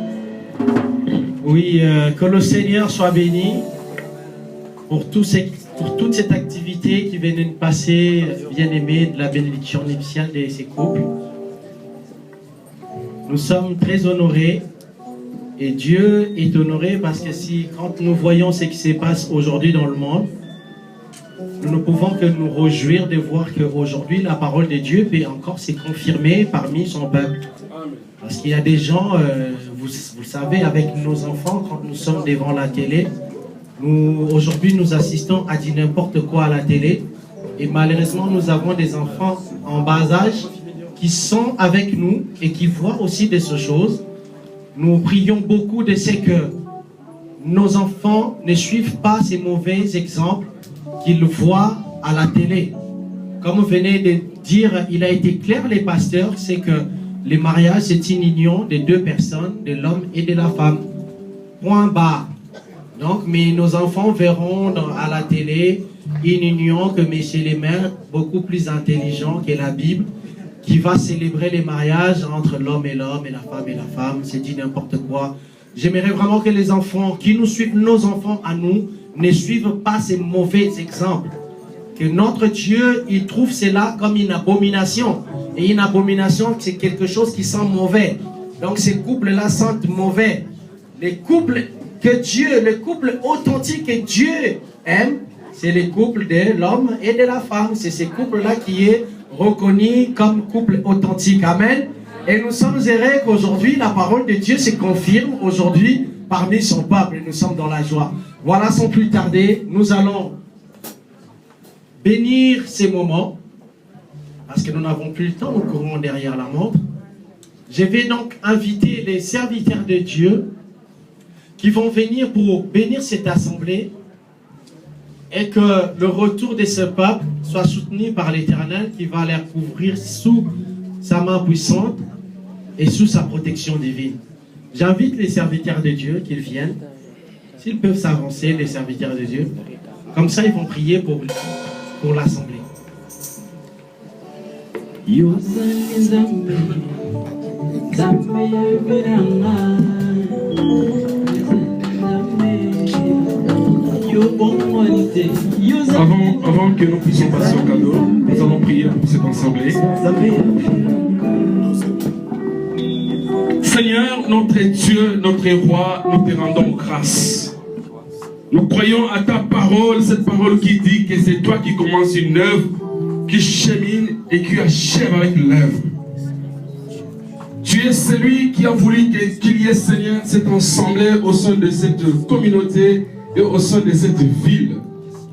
Oui, que le Seigneur soit béni pour tout ce
pour toute cette activité qui venait de passer, bien-aimé, de la bénédiction nuptiale de ces couples. Nous sommes très honorés et Dieu est honoré parce que quand nous voyons ce qui se passe aujourd'hui dans le monde, nous ne pouvons que nous réjouir de voir qu'aujourd'hui la parole de Dieu peut encore se confirmer parmi son peuple. Parce qu'il y a des gens, vous savez, avec nos enfants, quand nous sommes devant la télé, aujourd'hui nous assistons à dire n'importe quoi à la télé. Et malheureusement, nous avons des enfants en bas âge qui sont avec nous et qui voient aussi de ces choses. Nous prions beaucoup de ce que nos enfants ne suivent pas ces mauvais exemples qu'ils voient à la télé. Comme vous venez de dire, il a été clair, les pasteurs, c'est que le mariage, c'est une union de deux personnes, de l'homme et de la femme. Point barre. Donc, mais nos enfants verront à la télé une union que M. les maires, beaucoup plus intelligent que la Bible, qui va célébrer les mariages entre l'homme et l'homme et la femme, c'est dit n'importe quoi. J'aimerais vraiment que les enfants qui nous suivent, nos enfants à nous, ne suivent pas ces mauvais exemples. Que notre Dieu, il trouve cela comme une abomination. Et une abomination, c'est quelque chose qui sent mauvais. Donc ces couples-là sentent mauvais. Les couples que Dieu, le couple authentique que Dieu aime, c'est le couple de l'homme et de la femme. C'est ce couple-là qui est reconnu comme couple authentique. Amen. Et nous sommes heureux qu'aujourd'hui, la parole de Dieu se confirme aujourd'hui parmi son peuple. Nous sommes dans la joie. Voilà, sans plus tarder, nous allons bénir ces moments. Parce que nous n'avons plus le temps, nous courons derrière la montre. Je vais donc inviter les serviteurs de Dieu qui vont venir pour bénir cette assemblée et que le retour de ce peuple soit soutenu par l'Éternel qui va les couvrir sous sa main puissante et sous sa protection divine. J'invite les serviteurs de Dieu qu'ils viennent, s'ils peuvent s'avancer, les serviteurs de Dieu. Comme ça, ils vont prier pour l'assemblée.
Avant que nous puissions passer au cadeau, nous allons prier pour cette assemblée. Seigneur, notre Dieu, notre roi, nous te rendons grâce. Nous croyons à ta parole, cette parole qui dit que c'est toi qui commences une œuvre, qui chemine et qui achève avec l'œuvre. Tu es celui qui a voulu qu'il y ait, Seigneur, cette assemblée au sein de cette communauté et au sein de cette ville.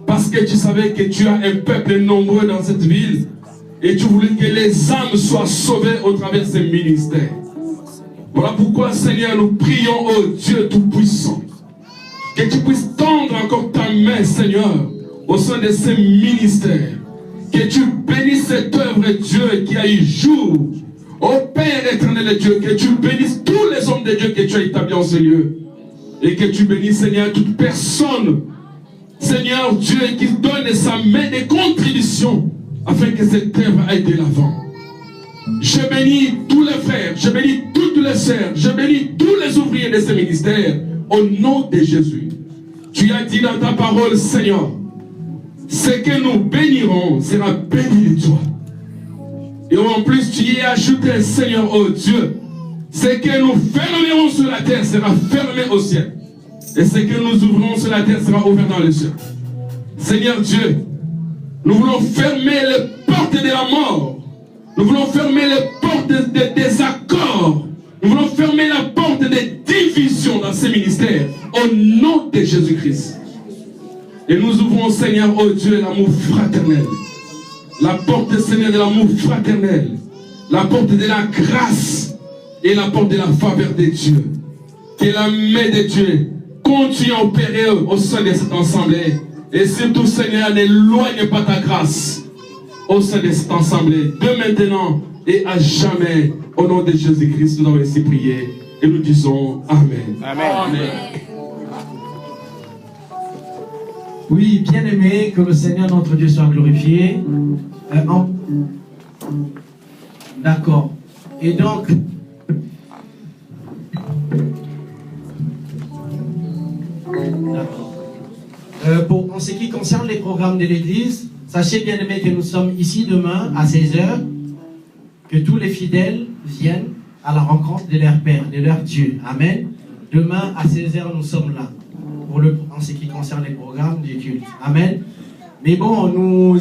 Parce que tu savais que tu as un peuple nombreux dans cette ville et tu voulais que les âmes soient sauvées au travers de ces ministères. Voilà pourquoi, Seigneur, nous prions au Dieu Tout-Puissant. Que tu puisses tendre encore ta main, Seigneur, au sein de ces ministères. Que tu bénisses cette œuvre, Dieu, qui a eu jour. Ô Père éternel de Dieu, que tu bénisses tous les hommes de Dieu que tu as établis en ce lieu. Et que tu bénisses, Seigneur, toute personne, Seigneur Dieu, qui donne sa main de contribution afin que cette œuvre aille de l'avant. Je bénis tous les frères, je bénis toutes les sœurs, je bénis tous les ouvriers de ce ministère au nom de Jésus. Tu as dit dans ta parole, Seigneur, ce que nous bénirons sera béni de toi. Et en plus, tu y as ajouté, Seigneur, oh Dieu, ce que nous fermerons sur la terre sera fermé au ciel. Et ce que nous ouvrons sur la terre sera ouvert dans le ciel. Seigneur Dieu, nous voulons fermer les portes de la mort. Nous voulons fermer les portes des désaccords. Nous voulons fermer la porte des divisions dans ces ministères au nom de Jésus-Christ. Et nous ouvrons, Seigneur, oh Dieu, l'amour fraternel. La porte, Seigneur, de l'amour fraternel. La porte de la grâce et la porte de la faveur de Dieu. Que la main de Dieu continue à opérer au sein de cette assemblée. Et surtout, Seigneur, n'éloigne pas ta grâce au sein de cette assemblée, de maintenant et à jamais. Au nom de Jésus-Christ, nous avons ainsi prié et nous disons Amen.
Amen. Amen. Oui, bien aimé, que le Seigneur notre Dieu soit glorifié. D'accord. Et donc, d'accord. En ce qui concerne les programmes de l'église, sachez bien aimés que nous sommes ici demain à 16h, que tous les fidèles viennent à la rencontre de leur Père, de leur Dieu. Amen. Demain à 16h, nous sommes là en ce qui concerne les programmes du culte. Amen. Mais bon, nous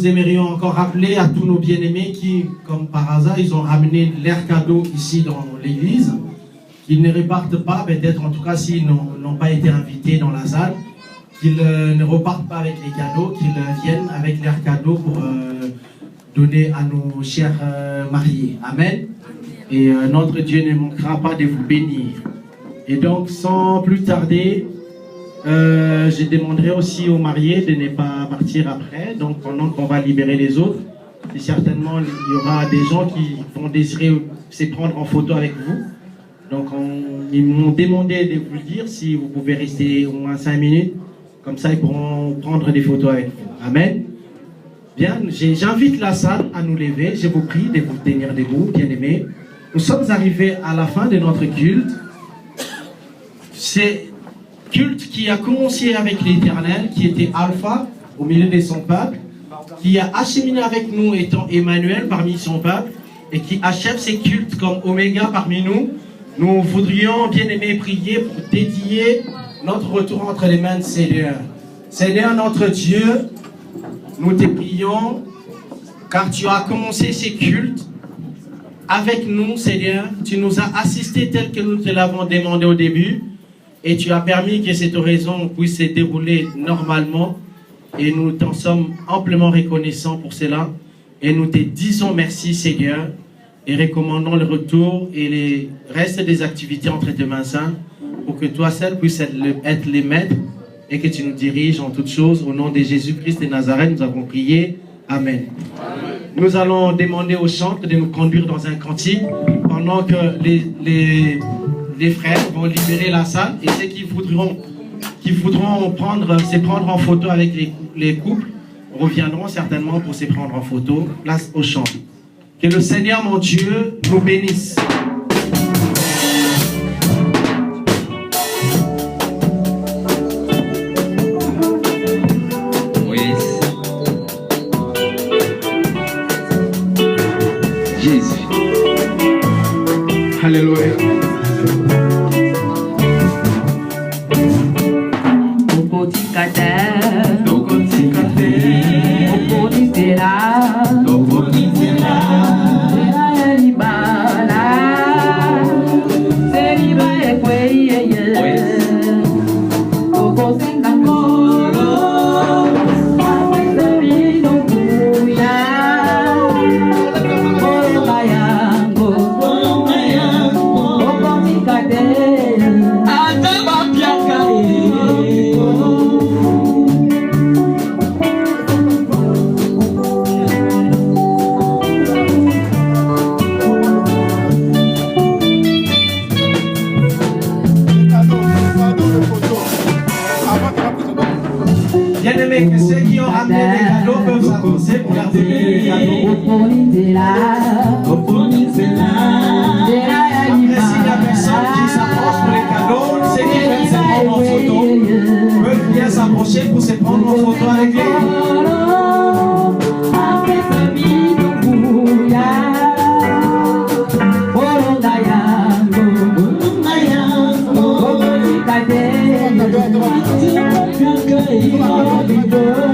aimerions encore rappeler à tous nos bien-aimés qui, comme par hasard, ils ont ramené leurs cadeaux ici dans l'église, qu'ils ne repartent pas, peut-être en tout cas s'ils n'ont pas été invités dans la salle, qu'ils ne repartent pas avec les cadeaux, qu'ils viennent avec leurs cadeaux pour donner à nos chers mariés. Amen. Et notre Dieu ne manquera pas de vous bénir. Et donc, sans plus tarder, je demanderai aussi aux mariés de ne pas partir après. Donc, pendant qu'on va libérer les autres, et certainement, il y aura des gens qui vont désirer se prendre en photo avec vous. Donc, ils m'ont demandé de vous le dire, si vous pouvez rester au moins 5 minutes. Comme ça, ils pourront prendre des photos avec vous. Amen. Bien, j'invite la salle à nous lever. Je vous prie de vous tenir debout, bien-aimés. Nous sommes arrivés à la fin de notre culte. C'est culte qui a commencé avec l'Éternel, qui était Alpha au milieu de son peuple, qui a acheminé avec nous étant Emmanuel parmi son peuple, et qui achève ses cultes comme Oméga parmi nous. Nous voudrions, bien aimés, prier pour dédier notre retour entre les mains du Seigneur. Seigneur notre Dieu, nous te prions, car tu as commencé ces cultes avec nous, Seigneur. Tu nous as assistés tel que nous te l'avons demandé au début. Et tu as permis que cette oraison puisse se dérouler normalement. Et nous t'en sommes amplement reconnaissants pour cela. Et nous te disons merci, Seigneur. Et recommandons le retour et les restes des activités entre tes mains saintes, pour que toi seul puisses être les maîtres et que tu nous diriges en toutes choses. Au nom de Jésus-Christ de Nazareth, nous avons prié. Amen. Amen. Nous allons demander aux chantres de nous conduire dans un cantique pendant que les frères vont libérer la salle, et ceux qui voudront se prendre en photo avec les couples reviendront certainement pour se prendre en photo. Place au chant. Que le Seigneur mon Dieu nous bénisse.
Oui. Jésus.
Alléluia.
Que ceux qui ont ramené des cadeaux peuvent s'avancer pour garder les cadeaux. Après, s'il n'y a personne qui s'approche pour les cadeaux, ceux qui veulent se prendre en photo peuvent bien s'approcher pour se prendre en photo avec les
Go.